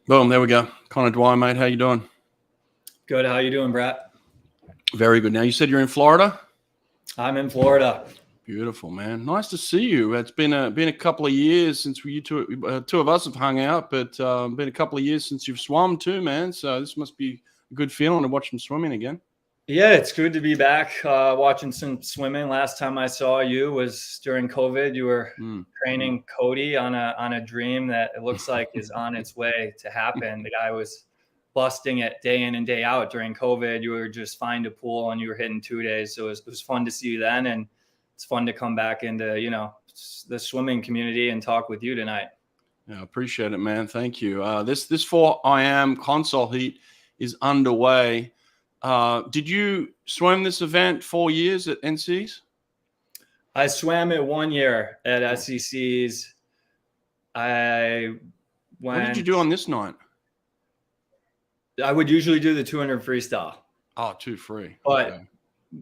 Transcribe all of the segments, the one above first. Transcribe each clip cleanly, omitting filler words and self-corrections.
Boom, there we go. Conor Dwyer, mate. How you doing? Good. How you doing, Brett? Very good. Now, you said you're in Florida? I'm in Florida. Beautiful, man. Nice to see you. It's been a couple of years since two of us have hung out, but been a couple of years since you've swum too, man. So this must be a good feeling to watch them swimming again. Yeah, it's good to be back watching some swimming. Last time I saw you was during COVID. You were training Cody on a dream that it looks like is on its way to happen. The guy was busting it day in and day out during COVID. You were just fine to pool and you were hitting 2 days. So it was fun to see you then. And it's fun to come back into, the swimming community and talk with you tonight. Yeah, appreciate it, man. Thank you. This 4 IM console heat is underway. Did you swim this event 4 years at NC's? I swam it 1 year at SEC's. What did you do on this night? I would usually do the 200 freestyle. Oh, 2 free. But okay.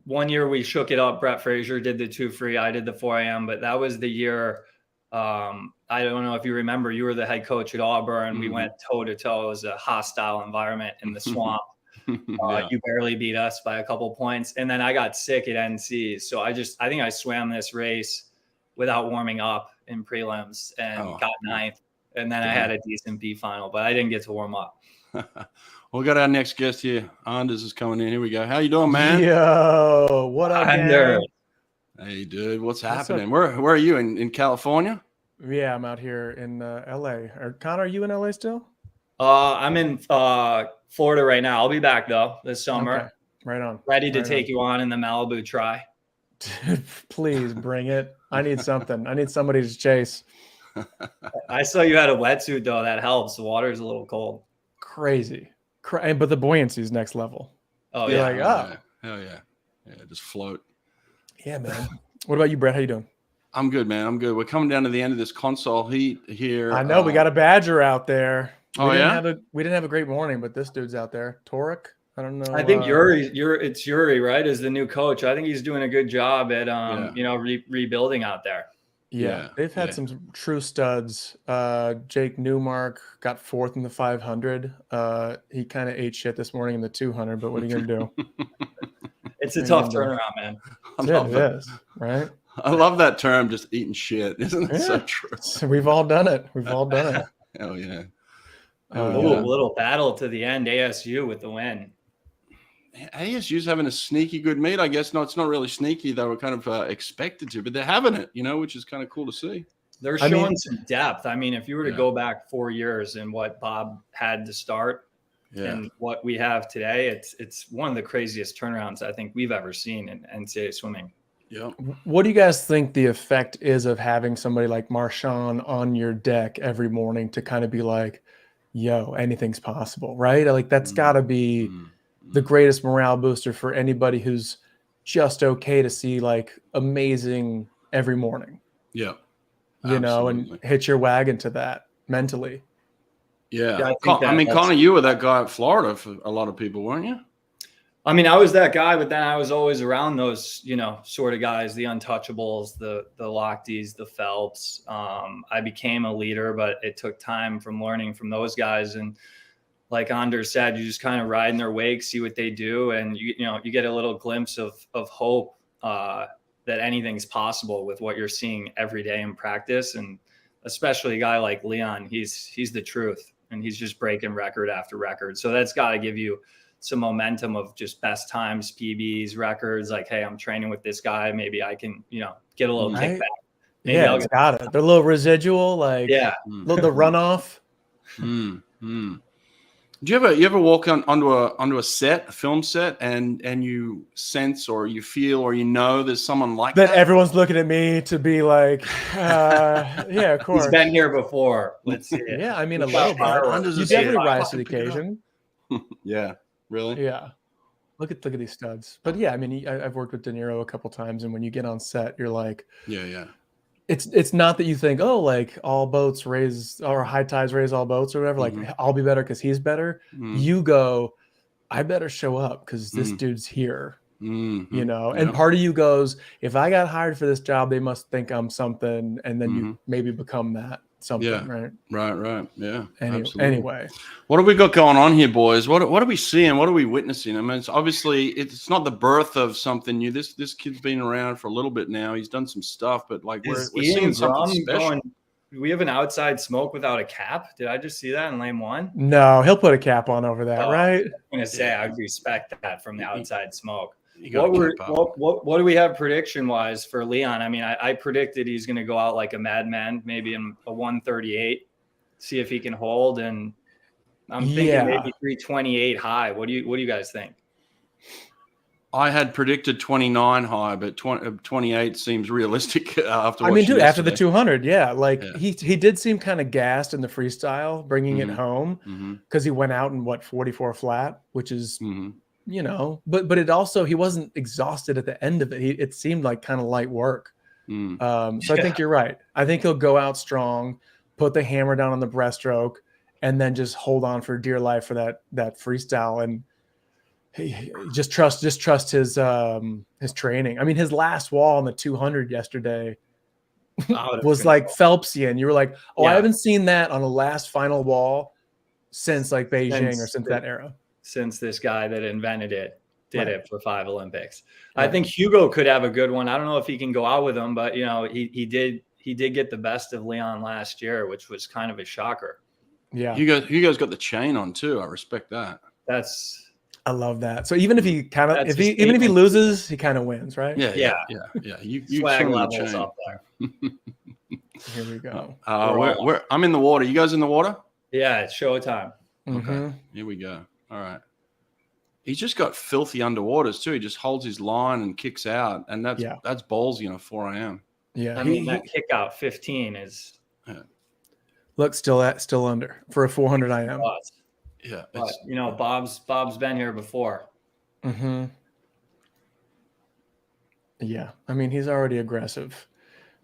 1 year we shook it up. Brett Frazier did the 2 free. I did the 4 AM, but that was the year. I don't know if you remember, you were the head coach at Auburn. We went toe to toe. It was a hostile environment in the swamp. Yeah. You barely beat us by a couple points. And then I got sick at NC's. So I think I swam this race without warming up in prelims and got 9th. And then I had a decent B final, but I didn't get to warm up. We got our next guest here. Anders is coming in. Here we go. How you doing, man? Yo, what up, man? Hey, dude. What's happening? Where are you? In California? Yeah, I'm out here in LA. Connor, are you in LA still? I'm in Florida right now. I'll be back though this summer. Okay. Right on. Ready to take you on in the Malibu try. Please bring it. I need something. I need somebody to chase. I saw you had a wetsuit though. That helps. The water is a little cold. Crazy. But the buoyancy is next level. Oh, You're yeah. like, oh. Hell yeah. Yeah, just float. Yeah, man. What about you, Brett? How you doing? I'm good, man. I'm good. We're coming down to the end of this console heat here. I know we got a badger out there. We didn't have a great morning, but this dude's out there. Torek? I don't know. I think it's Yuri, right? Is the new coach. I think he's doing a good job at rebuilding out there. Yeah, they've had some true studs. Jake Newmark got 4th in the 500. He kind of ate shit this morning in the 200, but what are you gonna do? It's a tough turnaround, man. It is, right? I love that term, just eating shit. Isn't it so true? We've all done it. Hell yeah. A little battle to the end. ASU with the win. ASU's having a sneaky good meet, I guess. No, it's not really sneaky. They were kind of expected to, but they're having it, which is kind of cool to see. They're showing some depth. I mean, if you were to go back 4 years and what Bob had to start and what we have today, it's one of the craziest turnarounds I think we've ever seen in NCAA swimming. Yeah. What do you guys think the effect is of having somebody like Marshawn on your deck every morning to kind of be like, yo, anything's possible, right? Like that's got to be the greatest morale booster for anybody who's just okay to see like amazing every morning. Yeah. And hit your wagon to that mentally. Yeah. Connor, you were that guy at Florida for a lot of people, weren't you? I mean, I was that guy, but then I was always around those, sort of guys, the untouchables, the Lochtys, the Phelps. I became a leader, but it took time from learning from those guys. And like Anders said, you just kind of ride in their wake, see what they do. And you get a little glimpse of hope that anything's possible with what you're seeing every day in practice. And especially a guy like Leon, he's the truth and he's just breaking record after record. So that's got to give you some momentum of just best times, PBs, records. Like, hey, I'm training with this guy. Maybe I can, get a little kickback. Maybe it's got it. The little residual, like the runoff. Do you ever walk onto a set, a film set, and you sense or you feel or there's someone like that? Everyone's looking at me to be like, yeah, of course. He's been here before. Let's see it. Yeah, I mean a little bit. You definitely rise to the occasion. Yeah. Really? Yeah. Look at these studs. But yeah, I mean, I've worked with De Niro a couple times, and when you get on set, you're like, yeah. It's not that you think, oh, like all boats raise or high tides raise all boats or whatever. Like I'll be better because he's better. You go, I better show up because this dude's here. And part of you goes, if I got hired for this job, they must think I'm something, and then you maybe become that. something, Yeah. right? Right. Yeah. Absolutely. Anyway, What have we got going on here, boys? What are we seeing? What are we witnessing? I mean, it's obviously it's not the birth of something new. This kid's been around for a little bit now. He's done some stuff, but like we're seeing something special. We have an outside smoke without a cap. Did I just see that in lane 1? no, he'll put a cap on over that, right? I was gonna say I would respect that from the outside smoke. What What do we have prediction wise for Leon? I mean, I predicted he's going to go out like a madman, maybe in a 138, see if he can hold. And I'm thinking maybe 328 high. What do you guys think? I had predicted 29 high, but 28 seems realistic after. I mean, dude, after the 200, he did seem kind of gassed in the freestyle, bringing it home because he went out in 44 flat, which is. You know, but it also, he wasn't exhausted at the end of it. It seemed like kind of light work. So I think you're right. I think he'll go out strong, put the hammer down on the breaststroke, and then just hold on for dear life for that freestyle. And he just trust his training. I mean, his last wall on the 200 yesterday was like Phelpsian. You were like, I haven't seen that on a last final wall since like Beijing or since that era. Since this guy that invented it did it for 5 Olympics. I think Hugo could have a good one. I don't know if he can go out with him, but you know, he did get the best of Leon last year, which was kind of a shocker. Yeah. Hugo's got the chain on too. I respect that. I love that. So even if he if he loses, he kind of wins, right? Yeah. You swag levels up there. Here we go. I'm in the water. You guys in the water? Yeah, it's showtime. Okay. Here we go. All right. He's just got filthy underwaters too. He just holds his line and kicks out, and that's ballsy on a 4 a.m. Yeah, I mean that kick out 15 is. Look, still under for a 400 IM. Yeah, but you know, Bob's been here before. Yeah, I mean he's already aggressive.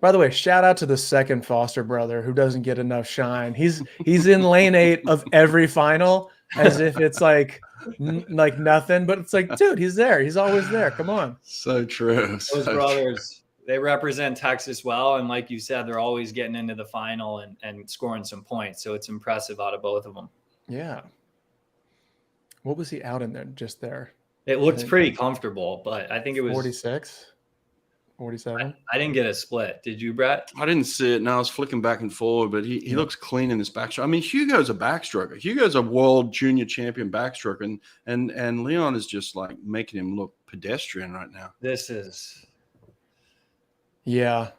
By the way, shout out to the second Foster brother who doesn't get enough shine. He's in lane 8 of every final. As if it's like nothing, but it's like, dude, he's there. He's always there. Come on. So true. Those brothers, they represent Texas well. And like you said, they're always getting into the final and scoring some points. So it's impressive out of both of them. Yeah. What was he out in there? Just there. It looked pretty comfortable, but I think it was 46. 47. I didn't get a split. Did you, Brett? I didn't see it. No, I was flicking back and forward, but he looks clean in this backstroke. I mean, Hugo's a backstroker. Hugo's a world junior champion backstroker, and Leon is just like making him look pedestrian right now. This is. Yeah.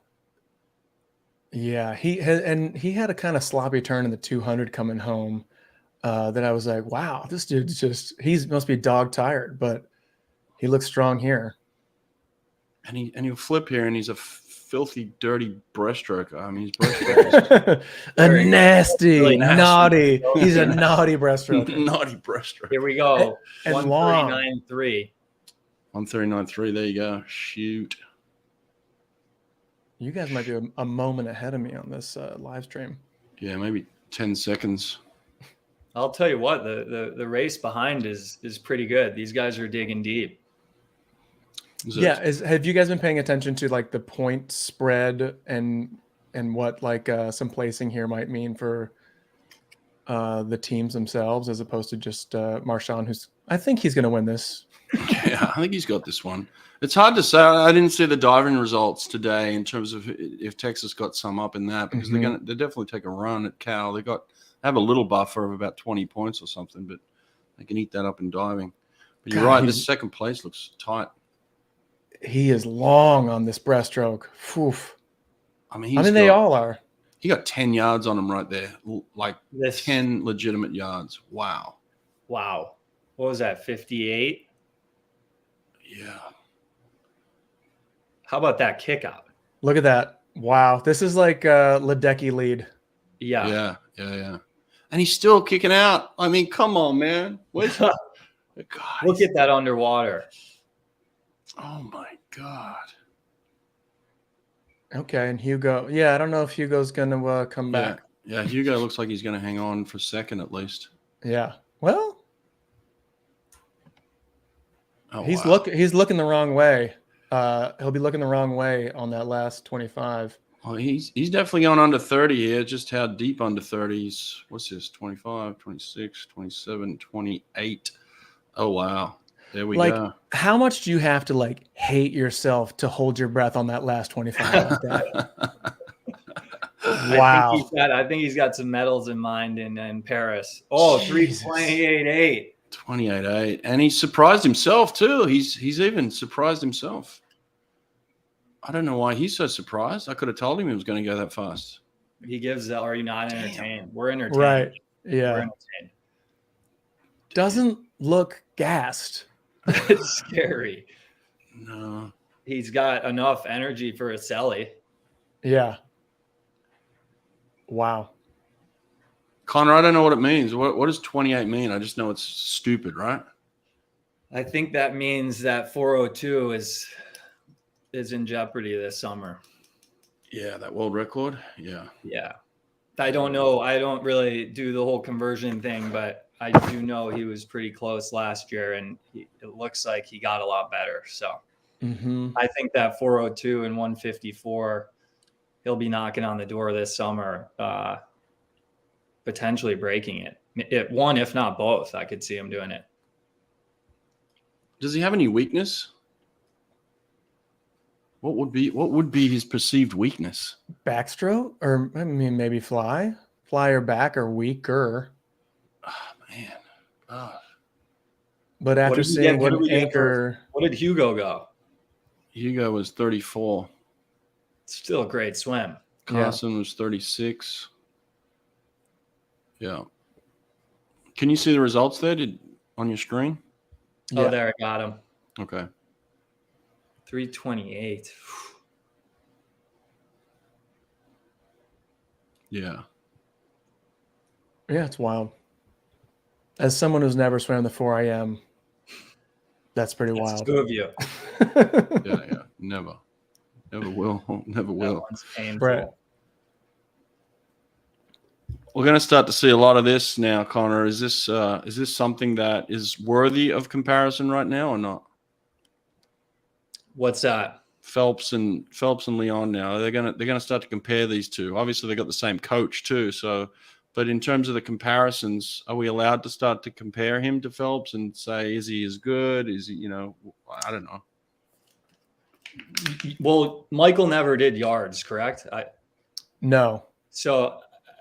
He had a kind of sloppy turn in the 200 coming home that I was like, wow, this dude's he must be dog tired, but he looks strong here. And he'll flip here, and he's a filthy, dirty breaststroker. I mean, his breaststroke is nasty, really naughty. He's a naughty breaststroker. Naughty breaststroke. Here we go. And 139.3. 139.3. There you go. Shoot. You guys might be a moment ahead of me on this live stream. Yeah, maybe 10 seconds. I'll tell you what, the race behind is pretty good. These guys are digging deep. Have you guys been paying attention to like the point spread and what like some placing here might mean for the teams themselves as opposed to just Marchand, I think he's going to win this. Yeah, I think he's got this one. It's hard to say. I didn't see the diving results today in terms of if Texas got some up in that because they definitely take a run at Cal. They have a little buffer of about 20 points or something, but they can eat that up in diving. But you're right. This second place looks tight. He is long on this breaststroke. Oof. I mean, they all are. He got 10 yards on him right there, like 10 legitimate yards. Wow. What was that, 58? Yeah. How about that kick out? Look at that. Wow. This is like a Ledecky lead. Yeah. And he's still kicking out. I mean, come on, man. Where's God? Look at that underwater. Oh my God. Okay, and Hugo. Yeah, I don't know if Hugo's gonna come back. Yeah, Hugo looks like he's gonna hang on for second at least. Yeah. Well, he's looking the wrong way. He'll be looking the wrong way on that last 25. Well, he's definitely going under 30 here. Just how deep under 30s? What's this? 25, 26, 27, 28. Oh, wow. There we Like, go. how much do you have to like hate yourself to hold your breath on that last 25 like that? Wow. I think he's got some medals in mind in Paris. Oh, Jesus. 328.8. 28.8. And he surprised himself too. He's even surprised himself. I don't know why he's so surprised. I could have told him he was going to go that fast. He gives the, are you not entertained? We're entertained. Right. Yeah. We're entertained. Doesn't look gassed. It's scary. No. He's got enough energy for a celly. Yeah. Wow. Connor, I don't know what it means. What does 28 mean? I just know it's stupid, right? I think that means that 402 is in jeopardy this summer. Yeah, that world record. Yeah. Yeah. I don't know. I don't really do the whole conversion thing, but I do know he was pretty close last year, and it looks like he got a lot better. So I think that 402 and 154, he'll be knocking on the door this summer, potentially breaking it. One, if not both, I could see him doing it. Does he have any weakness? What would be his perceived weakness? Backstroke, or I mean, maybe fly or back, or weaker. Oh, man. Oh. But after seeing him anchor, what did Hugo go? Hugo was 34. Still a great swim. Carson was 36. Yeah. Can you see the results there on your screen? Oh, there, I got him. Okay. 328. Yeah. Yeah, it's wild. As someone who's never swam the 4 a.m., that's pretty wild. Two of you. Yeah. Never will. Never will. That one's painful. Brett. We're going to start to see a lot of this now, Connor. Is this something that is worthy of comparison right now or not? What's that? Phelps and Leon now. They're gonna start to compare these two. Obviously, they got the same coach too. So, but in terms of the comparisons, are we allowed to start to compare him to Phelps and say, is he as good? Is he? I don't know. Well, Michael never did yards, correct? No. So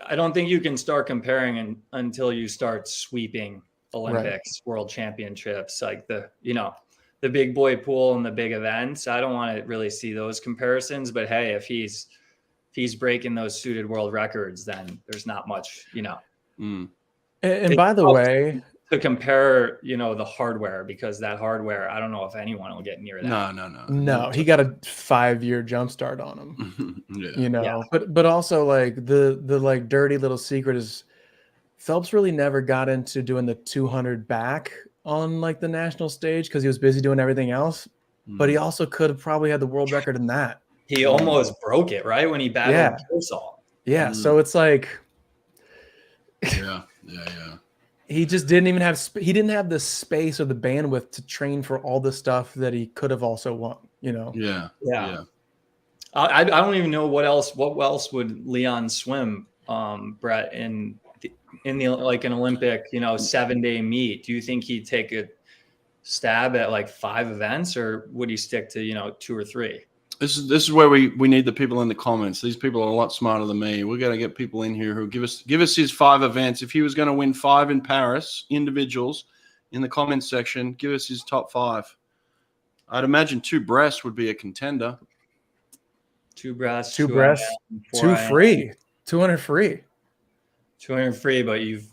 I don't think you can start comparing until you start sweeping Olympics, World Championships, like the big boy pool and the big events. I don't want to really see those comparisons, but hey, if he's breaking those suited world records, then there's not much, And by the way, to compare, the hardware, because that hardware, I don't know if anyone will get near that. No, he got a 5-year jump start on him. Yeah. But also like the like dirty little secret is Phelps really never got into doing the 200 back on like the national stage because he was busy doing everything else. But he also could have probably had the world record in that. He almost broke it, right? When he battled Pearsall. Yeah. So it's like, Yeah. he just didn't even have, he didn't have the space or the bandwidth to train for all the stuff that he could have also won, Yeah. I don't even know what else would Leon swim, Brett, in the like an Olympic, 7-day meet. Do you think he'd take a stab at like 5 events, or would he stick to 2 or 3? This is where we need the people in the comments. These people are a lot smarter than me. We're going to get people in here who give us his 5 events. If he was going to win 5 in Paris, individuals, in the comments section, give us his top 5. I'd imagine 2 breasts would be a contender. 2 breasts, 2 breasts, 2 free, 200 free. 200 free, but you've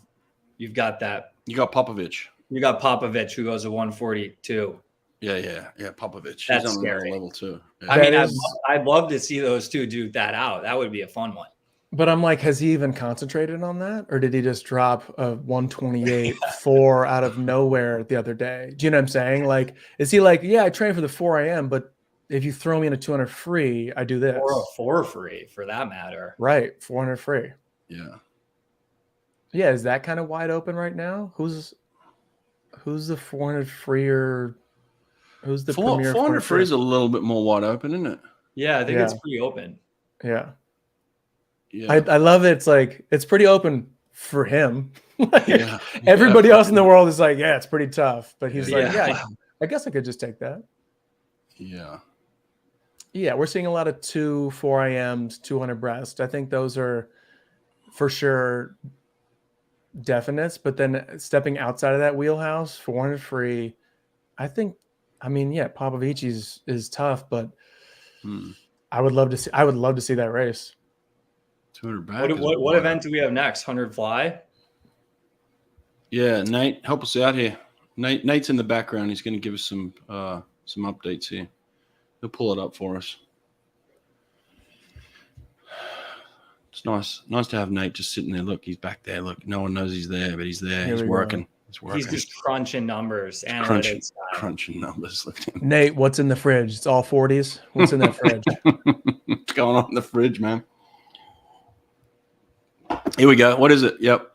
got that. You got Popovich. You got Popovich, who goes to 142. Yeah. Popovich. That's He's on scary. another level too. Yeah. I mean, I'd love to see those two duke that out. That would be a fun one. But I'm like, has he even concentrated on that, or did he just drop a 128 4 out of nowhere the other day? Do you know what I'm saying? Like, is he like, yeah, I train for the 4 a.m., but if you throw me in a 200 free, I do this. Or a 4 free, for that matter. Right, 400 free. Yeah. Is that kind of wide open right now? Who's the 400 free, or who's the premier 400 free is a little bit more wide open, isn't it? Yeah, I think it's pretty open. Yeah. Yeah. I love it. It's like, it's pretty open for him. Like, Yeah. everybody else in the world is like, yeah, it's pretty tough. But he's like, Yeah. yeah, I guess I could just take that. Yeah. Yeah, we're seeing a lot of 4 a.m.s, 200 breast. I think those are for sure definites. But then stepping outside of that wheelhouse, 400 free, I think, I mean, yeah, Popovici's is tough, but I would love to see that race. 200 back. What event do we have next? 100 fly? Yeah, Nate, help us out here. Nate's in the background. He's going to give us some updates here. He'll pull it up for us. It's nice to have Nate just sitting there. Look, he's back there. Look, no one knows he's there, but he's there. He's working. He's working. He's just crunching numbers, crunching numbers. Look at him. Nate, what's in the fridge? It's all 40s. What's in that fridge? What's going on in the fridge, man? Here we go. What is it? Yep.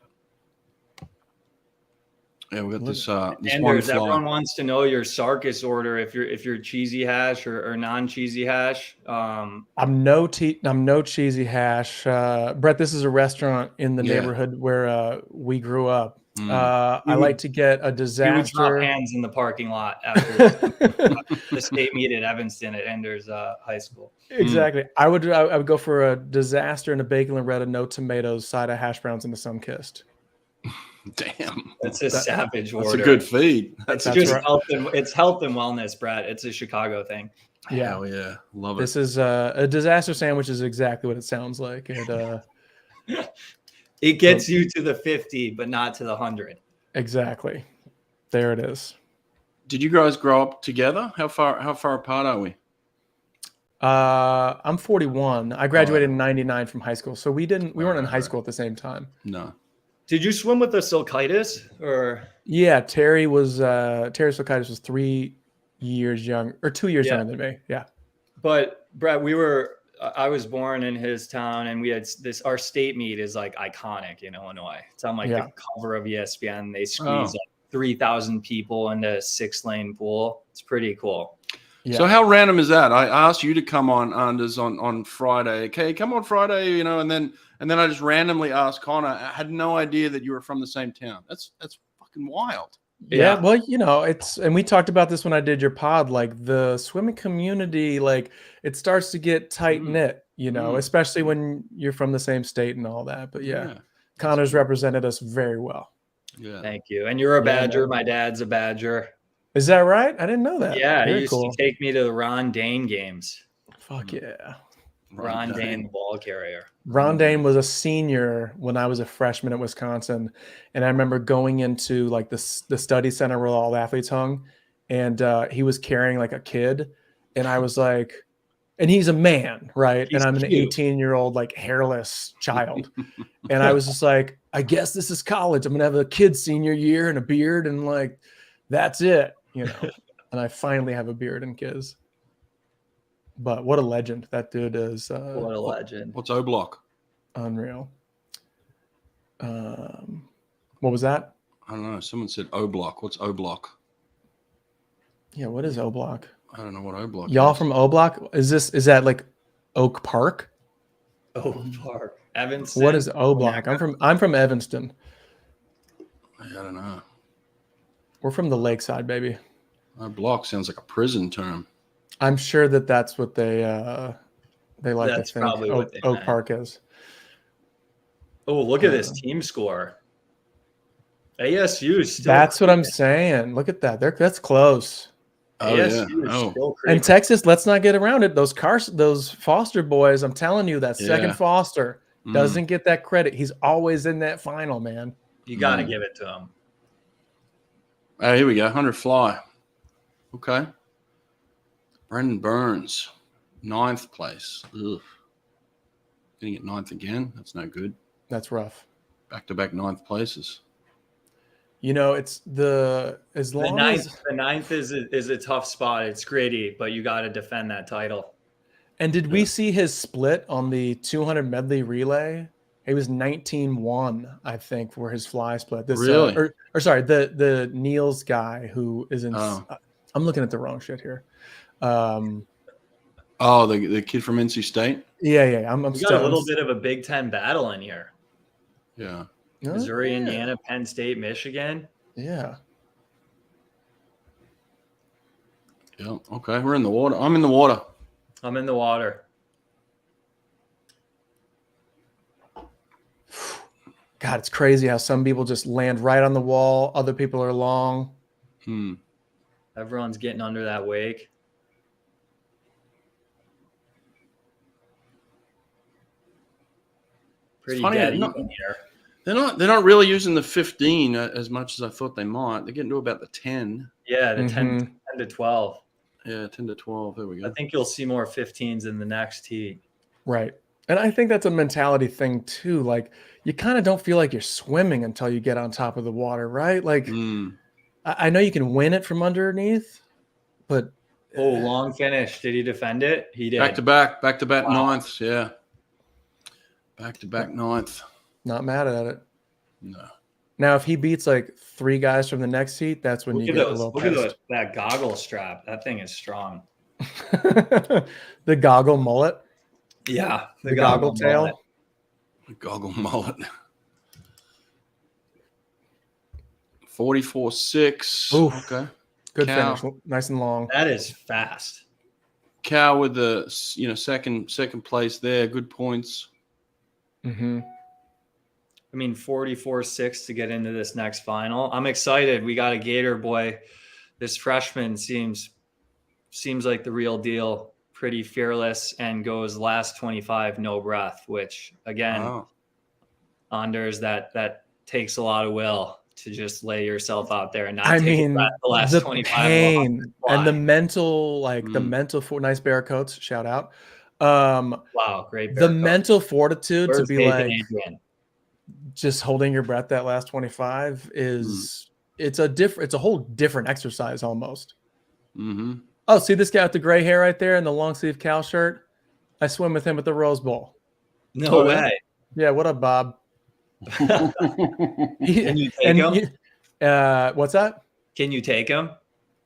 Yeah, we got this. Anders, everyone wants to know your Sarkis order. If you're cheesy hash or non-cheesy hash. I'm no cheesy hash. Brett, this is a restaurant in the neighborhood where we grew up. I like to get a disaster. We would drop hands in the parking lot after the state meet at Evanston at Enders High School. Exactly. I would go for a disaster and a bacon and bread, no tomatoes, side of hash browns, and a sun-kissed. Damn, that's a savage order. That's a good feed. It's just right. It's health and wellness, Brad. It's a Chicago thing. Yeah, hell yeah, love it. This is a disaster sandwich. Is exactly what it sounds like. It gets you to the 50, but not to the 100. Exactly. There it is. Did you guys grow up together? How far apart are we? I'm 41. I graduated in 99 from high school, so we weren't in high school at the same time. No. Did you swim with the Silkitis or? Yeah, Terry Silkitis was 3 years young or 2 years younger than me. Yeah. But Brett, I was born in his town, and we had this. Our state meet is like iconic in Illinois. It's on like the cover of ESPN. They squeeze like 3,000 people into a 6-lane pool. It's pretty cool. Yeah. So how random is that? I asked you to come on, Anders, on Friday. Okay, come on Friday, and then I just randomly asked Connor. I had no idea that you were from the same town. That's fucking wild. Yeah, well, and we talked about this when I did your pod, like the swimming community, like it starts to get tight knit, especially when you're from the same state and all that. But Connor's represented us very well. Yeah. Thank you. And you're a Badger. My dad's a Badger. Is that right? I didn't know that. Yeah, he used to take me to the Ron Dane games. Fuck yeah. Ron Dane, the ball carrier. Ron Dane was a senior when I was a freshman at Wisconsin. And I remember going into like the study center where all the athletes hung, and he was carrying like a kid. And I was like, and he's a man, right? And I'm an 18-year-old, like hairless child. And I was just like, I guess this is college. I'm going to have a kid senior year and a beard. And like, that's it, and I finally have a beard and kids. But what a legend that dude is. What a legend. What's O-Block? Unreal. What was that? I don't know. Someone said O-Block. What's O-Block? Yeah, what is O-Block? I don't know what O-Block Y'all is. from O-Block? Is that like Oak Park? Oak Park. Evanston. What is O-Block? I'm from Evanston. I don't know. We're from the lakeside, baby. O-Block sounds like a prison term. I'm sure that's what they like That's to think probably what they Oak meant. Park is. Oh, look at this team score. ASU is still That's what I'm saying. Look at that. That's close. Oh, ASU yeah. is still creeping. And Texas, let's not get around it. Those Foster boys, I'm telling you, that second Foster doesn't get that credit. He's always in that final, man. You got to give it to him. Oh, here we go. 100 fly. Okay. Brendan Burns, 9th place. Ugh. Gonna get 9th again. That's no good. That's rough. Back-to-back 9th places. It's the ninth is a tough spot. It's gritty, but you got to defend that title. And did we see his split on the 200 medley relay? He was 19-1, I think, for his fly split. Really? Or sorry, the Niels guy who is in. I'm looking at the wrong shit here. The kid from NC State? Yeah. I'm We got a little bit of a Big Ten battle in here. Yeah. Missouri, yeah. Indiana, Penn State, Michigan. Yeah. Yeah. Okay. We're in the water. I'm in the water. I'm in the water. God, it's crazy how some people just land right on the wall. Other people are long. Everyone's getting under that wake. Pretty dead even here. They're not really using the 15 as much as I thought they might. They're getting to about the 10. Yeah, the 10 to 12. Yeah, 10 to 12. There we go. I think you'll see more 15s in the next heat. Right. And I think that's a mentality thing too. Like you kind of don't feel like you're swimming until you get on top of the water, right? Like I know you can win it from underneath, but long finish. Did he defend it? He did. Back to back ninths. Yeah. Back to back ninth. Not mad at it. No. Now, if he beats like 3 guys from the next heat, that's when you get a little pissed. Look at that goggle strap. That thing is strong. The goggle mullet. Yeah. The goggle tail. mullet. The goggle mullet. 44.6. Okay. Good Cow. finish. Nice and long. That is fast. Cow with the second place there. Good points. Mm-hmm. I mean, 44.6 to get into this next final. I'm excited. We got a Gator boy. This freshman seems like the real deal. Pretty fearless and goes last 25 no breath, which again, Anders, that takes a lot of will to just lay yourself out there and not take a breath the last 25 pain and the mental, the mental nice bear coats, shout out. Wow, great. The mental fortitude to be like Adrian? Just holding your breath that last 25 is it's a whole different exercise almost. Mm-hmm. Oh, see this guy with the gray hair right there and the long sleeve Cal shirt? I swim with him at the Rose Bowl. No way. Yeah, what up, Bob? Can you take him? What's that? Can you take him?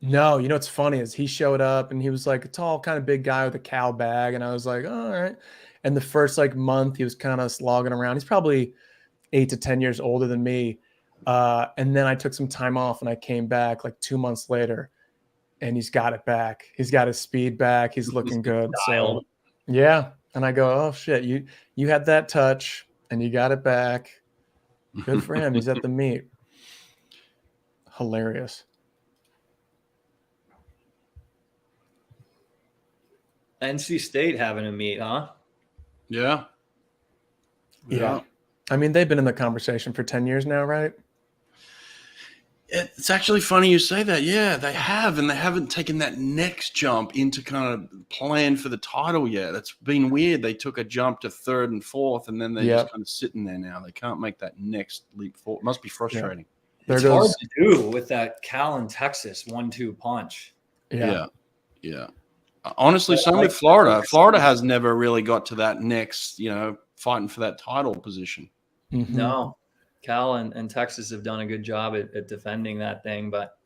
No, you know what's funny is he showed up and he was like a tall, kind of big guy with a Cal bag, and I was like, all right. And the first month he was kind of slogging around. He's probably 8 to 10 years older than me. And then I took some time off and I came back 2 months later, and he's got it back. He's got his speed back. He's looking good. So yeah. And I go, oh shit, you had that touch and you got it back. Good for him. He's at the meet. Hilarious. NC State having a meet, huh? Yeah. I mean, they've been in the conversation for 10 years now, right? It's actually funny you say that. Yeah, they have, and they haven't taken that next jump into kind of plan for the title yet. It's been weird. They took a jump to 3rd and 4th, and then they're just kind of sitting there now. They can't make that next leap forward. It must be frustrating. Yeah. It's hard to do with that Cal and Texas 1-2 punch. Yeah. Honestly, same with Florida. Florida has never really got to that next, fighting for that title position. Mm-hmm. No. Cal and Texas have done a good job at defending that thing, but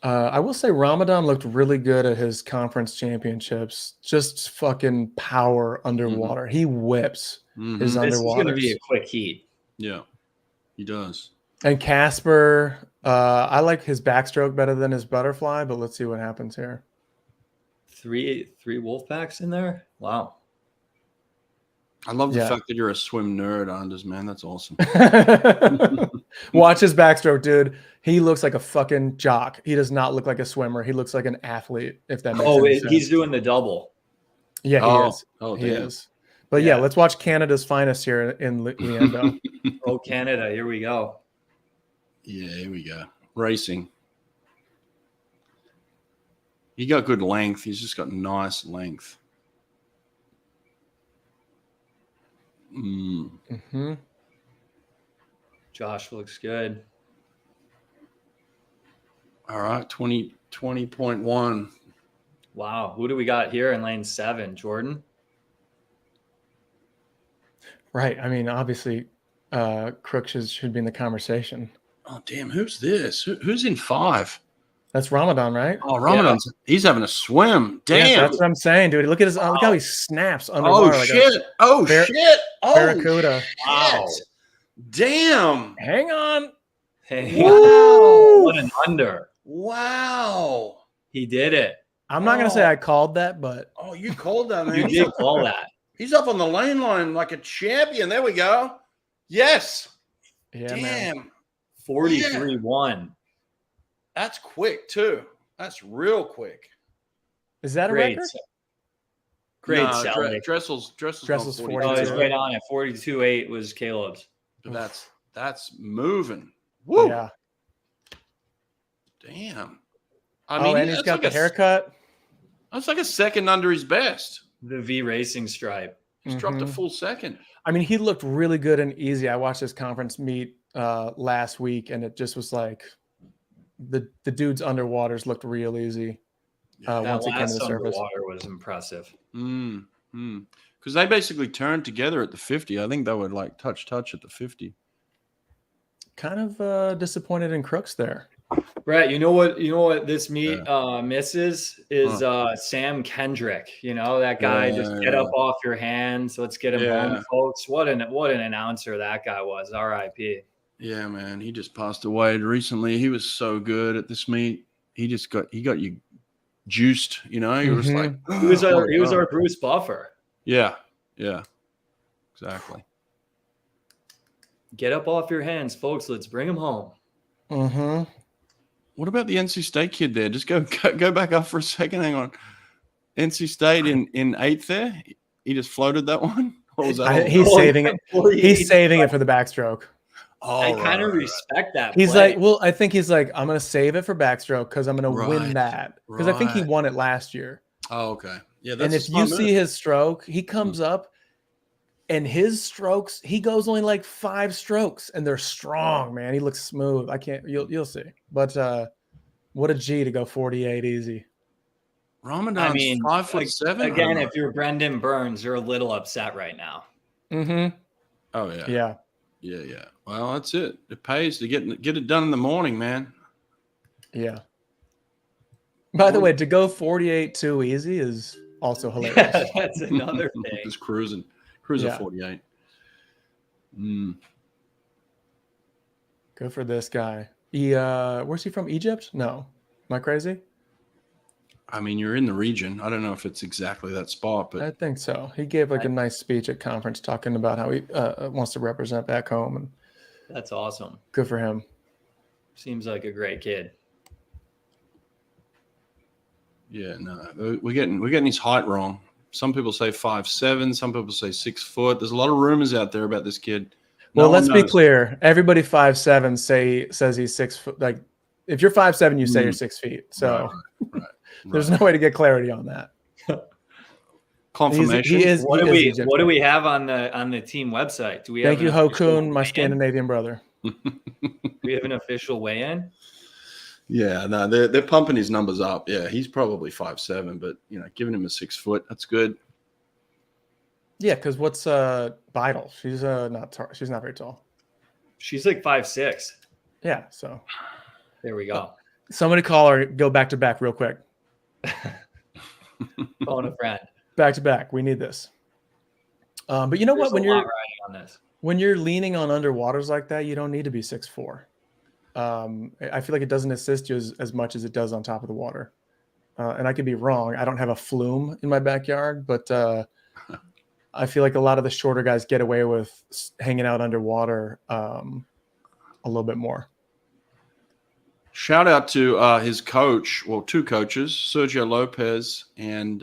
I will say Ramadan looked really good at his conference championships. Just fucking power underwater. He whips his underwater. This is going to be a quick heat. Yeah, he does. And Casper, I like his backstroke better than his butterfly, but let's see what happens here. Three Wolfpacks in there? Wow. I love the fact that you're a swim nerd, Anders, man. That's awesome. Watch his backstroke, dude. He looks like a fucking jock. He does not look like a swimmer. He looks like an athlete, if that makes any sense. He's doing the double. Yeah, he is. Oh, he is. But yeah, let's watch Canada's finest here in Leando. Oh, Canada. Here we go. Yeah, here we go. Racing. He got good length. He's just got nice length. Mm-hmm. Josh looks good. All right, 20.1. Wow. Who do we got here in lane 7? Jordan? Right. I mean, obviously, Crook should be in the conversation. Oh, damn. Who's this? Who's in 5? That's Ramadan, right? Oh, Ramadan's he's having a swim. Damn. Yeah, that's what I'm saying, dude. Look at his look how he snaps Oh underwater like shit. Oh bar- shit. Oh barracuda. shit. Wow. Damn. Hang on. Hey, Wow. what an under. Wow. He did it. I'm not gonna say I called that, but Oh, you called that, man. You did call that. He's up on the lane line like a champion. There we go. Yes. yeah, Damn. man. 43-1. That's quick too. That's real quick. Is that a Great. record? Great No, selling. Dressel's Dressel's 42. Oh, he's 42. right on it. 42-8 was Caleb's. That's moving. Woo. Yeah. Damn. And he's got the haircut. That's like a second under his best. The V Racing stripe. He's dropped a full second. I mean, he looked really good and easy. I watched this conference meet last week, and it just was like the dude's underwaters looked real easy once he came to the surface. Underwater was impressive. Because they basically turned together at the 50. I think they would like touch at the 50. Kind of disappointed in Crooks there. Brett, you know what this meet misses is Sam Kendrick. You know, that guy just get up off your hands. Let's get him home, folks. What an announcer that guy was. R.I.P. Yeah, man. He just passed away recently. He was so good at this meet. He got you juiced, you know. He was like he was our Bruce Buffer. Yeah, exactly. Get up off your hands, folks. Let's bring him home. What about the NC State kid there? Just go back up for a second. Hang on. NC State in eighth there. He just floated that one. Or was that he's saving it. He's saving it for the backstroke. Oh, I kind of respect that. He's like, well, I think he's like, I'm going to save it for backstroke because I'm going to win that. Because I think he won it last year. Oh, okay. Yeah. And if you see his stroke, he comes up and his strokes, he goes only like 5 strokes and they're strong, man. He looks smooth. You'll see. But what a G to go 48 easy. Ramadan's 5'7". Again, if you're Brendan Burns, you're a little upset right now. Oh yeah. Yeah. Well, that's it. It pays to get it done in the morning, man. Yeah. By the way, to go 48 too easy is also hilarious. Yeah, that's another thing. Just cruising 48. Good for this guy. Where's he from? Egypt? No. Am I crazy? I mean, you're in the region. I don't know if it's exactly that spot, but I think so. He gave like a nice speech at conference talking about how he wants to represent back home, and that's awesome. Good for him. Seems like a great kid. Yeah, no, we're getting his height wrong. Some people say 5'7", some people say 6 foot. There's a lot of rumors out there about this kid. Well, let's be clear. Everybody 5'7" says he's 6 foot. Like, if you're 5'7", you say you're 6 feet. So right. There's no way to get clarity on that. Confirmation. What do we have on the team website? Do we? Thank you, Hokun, my Scandinavian brother. Do we have an official weigh-in? Yeah, no, they're pumping his numbers up. Yeah, he's probably 5'7", but giving him a 6 foot, that's good. Yeah, because what's Beidel? She's not very tall. She's like 5'6". Yeah, so there we go. Somebody call her. Go back to back real quick. Phone a friend. Back to back. We need this. But you know what? When you're leaning on underwaters like that, you don't need to be 6'4". I feel like it doesn't assist you as much as it does on top of the water. And I could be wrong. I don't have a flume in my backyard, but I feel like a lot of the shorter guys get away with hanging out underwater a little bit more. Shout out to his coach, well, 2 coaches, Sergio Lopez and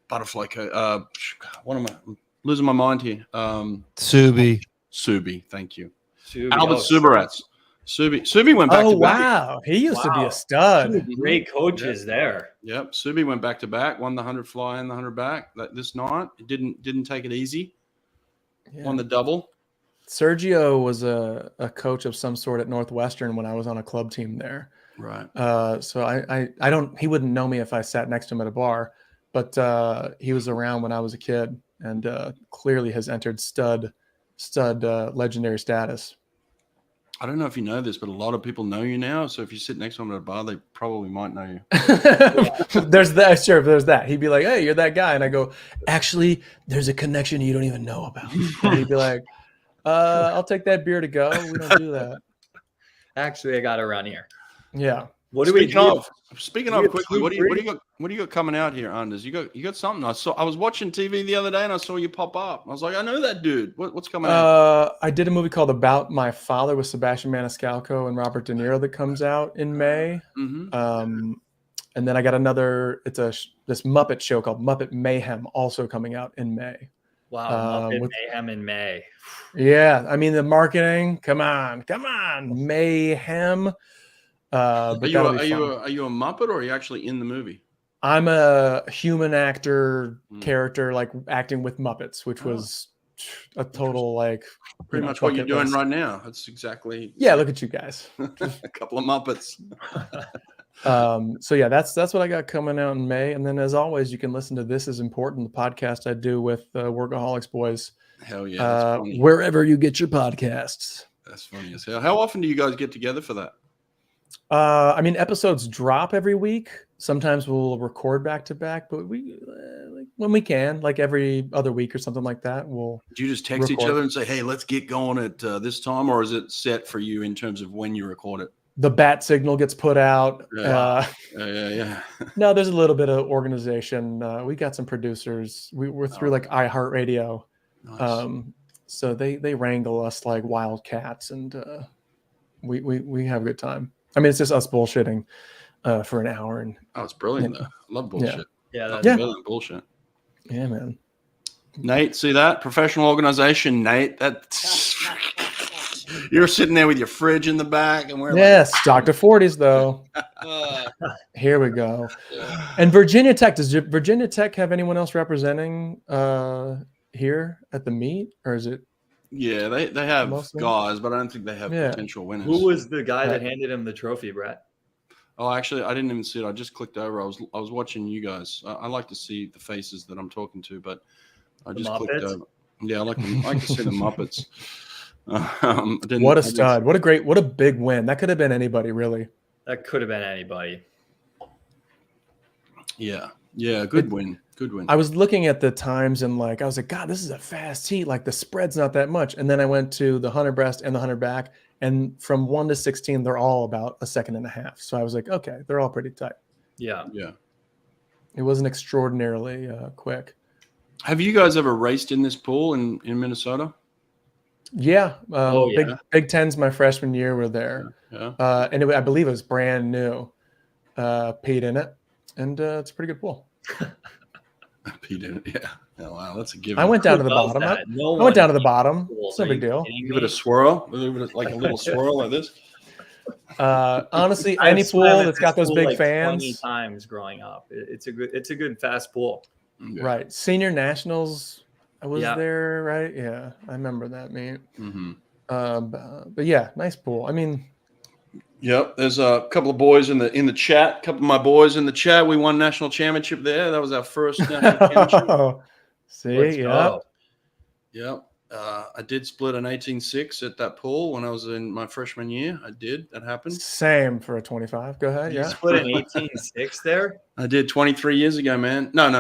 Butterfly coach. What am I losing my mind here? Subi, thank you. Albert Subaratz. Subi went back to back. Oh, wow. He used to be a stud. 2 great coaches there. Yep. Subi went back to back, won the 100 fly and the 100 back this night. It didn't take it easy. Yeah. Won the double. Sergio was a coach of some sort at Northwestern when I was on a club team there. Right. So I don't, he wouldn't know me if I sat next to him at a bar, but he was around when I was a kid and clearly has entered stud legendary status. I don't know if you know this, but a lot of people know you now. So if you sit next to them at a bar, they probably might know you. There's that. Sure, there's that. He'd be like, "Hey, you're that guy," and I go, "Actually, there's a connection you don't even know about." And he'd be like, "I'll take that beer to go. We don't do that." Actually, I got to run here. Yeah. What do we do? Speaking of quickly, what do you got coming out here, Anders? You got something? I was watching TV the other day and I saw you pop up. I was like, I know that dude. What's coming out? I did a movie called About My Father with Sebastian Maniscalco and Robert De Niro that comes out in May. And then I got another. It's this Muppet show called Muppet Mayhem, also coming out in May. Wow, Muppet Mayhem in May. Yeah, I mean the marketing. Come on, Mayhem. But are you a Muppet or are you actually in the movie? I'm a human actor character, like acting with Muppets, which was a total like pretty much what you're doing right now. That's exactly. Yeah, look at you guys. A couple of Muppets. So yeah, that's what I got coming out in May, and then as always, you can listen to This Is Important, the podcast I do with Workaholics boys. Hell yeah, that's funny. Wherever you get your podcasts. That's funny as hell. How often do you guys get together for that? I mean, episodes drop every week. Sometimes we'll record back to back, but we like when we can, like every other week or something like that. Do you just text each other and say, "Hey, let's get going at this time," or is it set for you in terms of when you record it? The bat signal gets put out. Yeah. No, there's a little bit of organization. We got some producers. We're through like iHeartRadio. Nice. So they wrangle us like wildcats, and we have a good time. I mean, it's just us bullshitting for an hour. And it's brilliant though. I love bullshit. Yeah, that's brilliant bullshit. Yeah, man. Nate, see that? Professional organization, Nate. That's you're sitting there with your fridge in the back, and we're Dr. 40s though. Here we go. And Virginia Tech. Does Virginia Tech have anyone else representing here at the meet, or is it? Yeah, they have guys, but I don't think they have potential winners. Who was the guy that handed him the trophy, Brett? Oh, actually, I didn't even see it. I just clicked over. I was watching you guys. I like to see the faces that I'm talking to, but I just clicked over. Yeah, I like to see the Muppets. What a stud! What a big win. That could have been anybody, really. That could have been anybody. Yeah, good win. Good win. I was looking at the times and I was like, God, this is a fast heat. Like the spread's not that much. And then I went to the 100 breast and the 100 back, and from 1 to 16, they're all about a second and a half. So I was like, okay, they're all pretty tight. Yeah. It wasn't extraordinarily quick. Have you guys ever raced in this pool in Minnesota? Yeah. Big Ten's my freshman year. We're there. Yeah. And I believe it was brand new. Paid in it, and it's a pretty good pool. Pete in it, yeah. Oh, wow, that's a given. I went down to the bottom. I went down to the bottom. It's no big deal. Give it a swirl. Like a little swirl like this. Honestly, any pool that's got those big fans. 20 times growing up. It's a good fast pool. Yeah. Right. Senior Nationals. I was there, right? Yeah, I remember that, meet. But yeah, nice pool. I mean. Yep, there's a couple of boys in the chat. A couple of my boys in the chat. We won national championship there. That was our first national championship. See, Yep. I did split an 18-6 at that pool when I was in my freshman year. I did. That happened. Same for a 25. Go ahead. You split an 18-6 there? I did 23 years ago, man. No.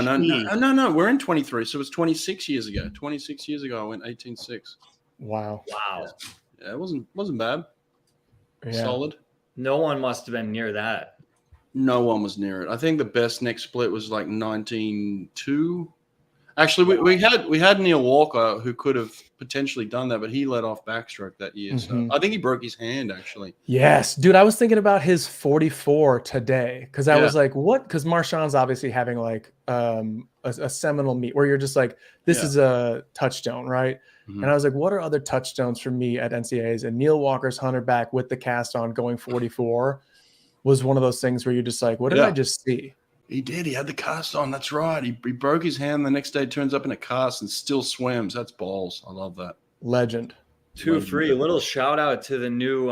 We're in 23, so it was 26 years ago. 26 years ago, I went 18-6. Wow. Yeah, it wasn't bad. Yeah. Solid. No one must have been near that. No one was near it. I think the best next split was like 19-2. Actually, we had Neil Walker who could have potentially done that, but he let off backstroke that year. So I think he broke his hand, actually. Yes, dude. I was thinking about his 44 today because I was like, what? Because Marshawn's obviously having like a seminal meet where you're just like, this is a touchstone, right? And I was like, what are other touchstones for me at NCAAs? And Neil Walker's 100 back with the cast on going 44 was one of those things where you're just like, what did I just see? He did. He had the cast on. That's right. He broke his hand. The next day turns up in a cast and still swims. That's balls. I love that. Legend. 2-3. A little shout out to the new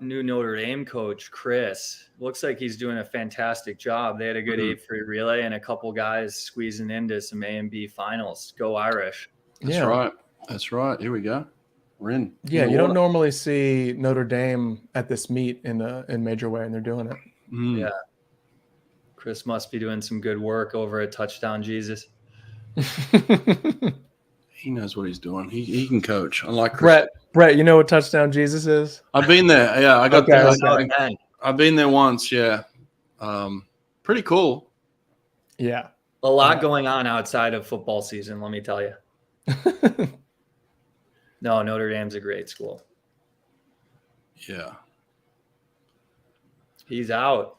Notre Dame coach, Chris. Looks like he's doing a fantastic job. They had a good 8 free relay and a couple guys squeezing into some A and B finals. Go Irish. That's right. That's right. Here we go. We're in. Yeah, in you don't order. normally see Notre Dame at this meet in major way, and they're doing it. Yeah. Chris must be doing some good work over at Touchdown Jesus. He knows what he's doing. He can coach. I like Chris. Brett, you know what Touchdown Jesus is? I've been there. Yeah, I got Okay, there. okay. I've been there once. Yeah, pretty cool. Yeah, A lot going on outside of football season, let me tell you. No, Notre Dame's a great school. Yeah. He's out.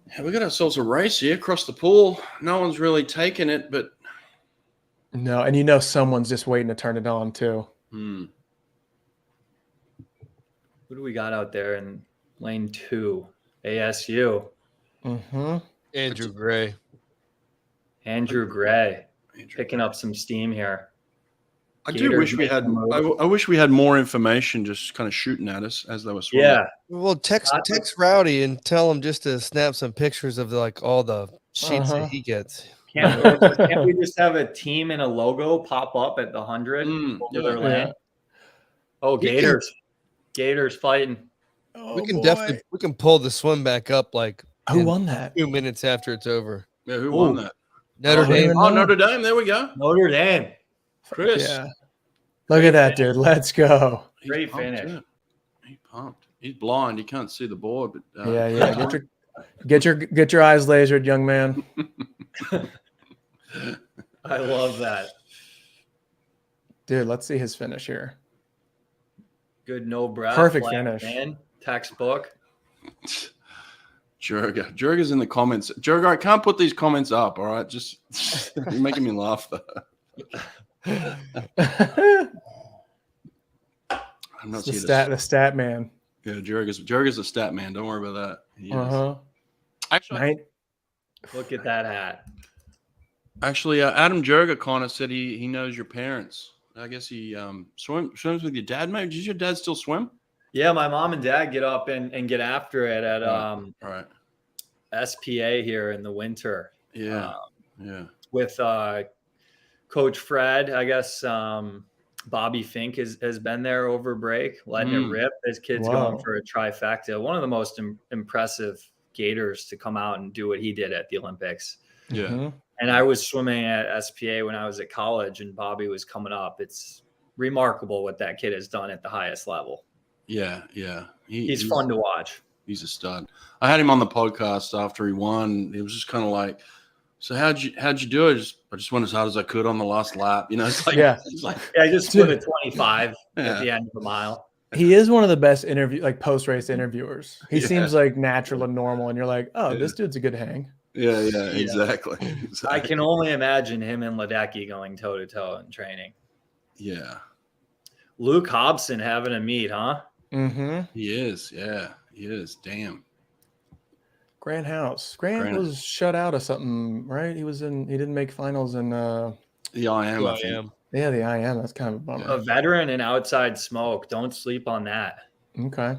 Yeah, we got ourselves a race here across the pool. No one's really taking it, but no, and you know someone's just waiting to turn it on too. Who do we got out there in lane 2? ASU. Andrew Gray. Andrew Gray picking up some steam here. I do wish we had. I wish we had more information just kind of shooting at us as they were swimming. Yeah. Well, text Rowdy and tell him just to snap some pictures of like all the sheets that he gets. Can't we just have a team and a logo pop up at the 100 over their lane? Oh, Gators. Gators fighting. Oh, we can definitely pull the swim back up like who won that? 2 minutes after it's over. Yeah, who won that? Notre Dame. Oh, Notre Dame. There we go. Notre Dame. Chris. Yeah. Look at that, dude. Let's go. Great finish. He's pumped. He's blind. He can't see the board, but yeah. Get your eyes lasered, young man. I love that. Dude, let's see his finish here. Good no breath. Perfect finish. Man. Textbook. Jurga's in the comments. Jurga, I can't put these comments up, all right? Just you're making me laugh though. I'm not the stat man. Yeah, Jurga's a stat man. Don't worry about that. Actually, look at that hat. Actually, Adam Jurga kind of said he knows your parents. I guess he swims with your dad, mate. Does your dad still swim? Yeah, my mom and dad get up and get after it at SPA here in the winter. Yeah, with Coach Fred, I guess Bobby Fink has been there over break, letting it rip. His kid's going for a trifecta. One of the most impressive Gators to come out and do what he did at the Olympics. Yeah. And I was swimming at SPA when I was at college, and Bobby was coming up. It's remarkable what that kid has done at the highest level. Yeah. He's fun to watch. He's a stud. I had him on the podcast after he won. It was just kind of like, so how'd you do it? I just went as hard as I could on the last lap. You know, it's like, I just put a 25 at the end of the mile. He is one of the best post-race interviewers. He seems like natural and normal, and you're like, oh, this dude's a good hang. Yeah, exactly. I can only imagine him and Ledecky going toe-to-toe in training. Yeah. Luke Hobson having a meet, huh? Mm-hmm. He is. Yeah, he is. Damn. Grant House. Grant was shut out of something, right? He didn't make finals in the IM, I think. Yeah, the IM. That's kind of a bummer. A veteran and outside smoke. Don't sleep on that. Okay.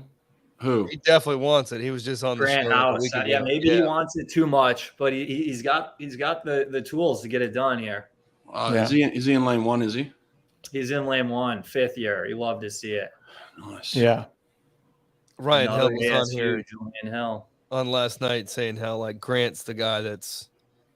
Who? He definitely wants it. He was just on Grant the show. House. Yeah, maybe he wants it too much, but he's got the tools to get it done here. Is he in lane 1? Is he? He's in lane 1, 5th year. He loved to see it. Nice. Yeah. Ryan Hill was on here Julian Hill on last night saying how like Grant's the guy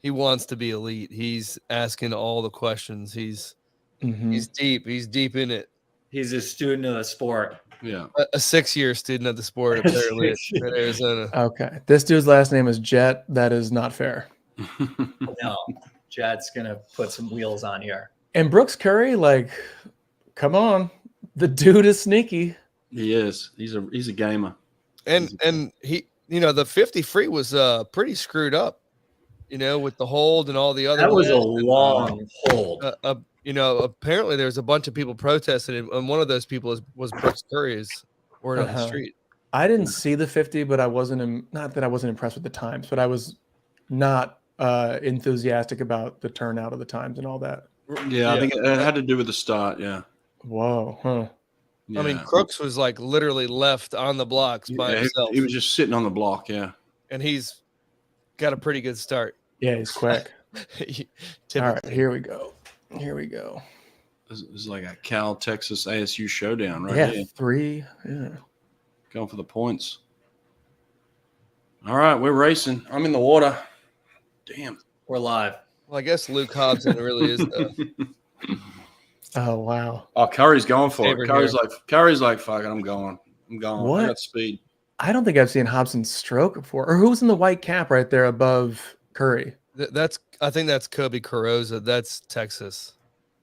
he wants to be elite. He's asking all the questions. He's deep. He's deep in it. He's a student of the sport. Yeah. A 6-year student of the sport apparently at Arizona. Okay. This dude's last name is Jet. That is not fair. No. Jet's going to put some wheels on here. And Brooks Curry, come on. The dude is sneaky. He is. He's a gamer. And he, the 50 free was pretty screwed up, with the hold and all the other. That was a long hold. Apparently there's a bunch of people protesting, and one of those people was Brooks Curry's word on the street. I didn't see the 50, but I wasn't not that I wasn't impressed with the times, but I was not enthusiastic about the turnout of the times and all that. Yeah, I think it had to do with the start. Yeah. Whoa. Huh. Yeah. I mean, Crooks was literally left on the blocks by himself. He was just sitting on the block. Yeah. And he's got a pretty good start. Yeah, he's quick. All right, here we go. This is like a Cal Texas ASU showdown right Yeah, here. 3. Yeah. Going for the points. All right, we're racing. I'm in the water. Damn. We're live. Well, I guess Luke Hobson really is the Oh wow. Oh, Curry's going for it. Favorite Curry's like, fuck it, I'm going. What? I got speed. I don't think I've seen Hobson stroke before. Or who's in the white cap right there above Curry? I think that's Kobe Carrozza. That's Texas.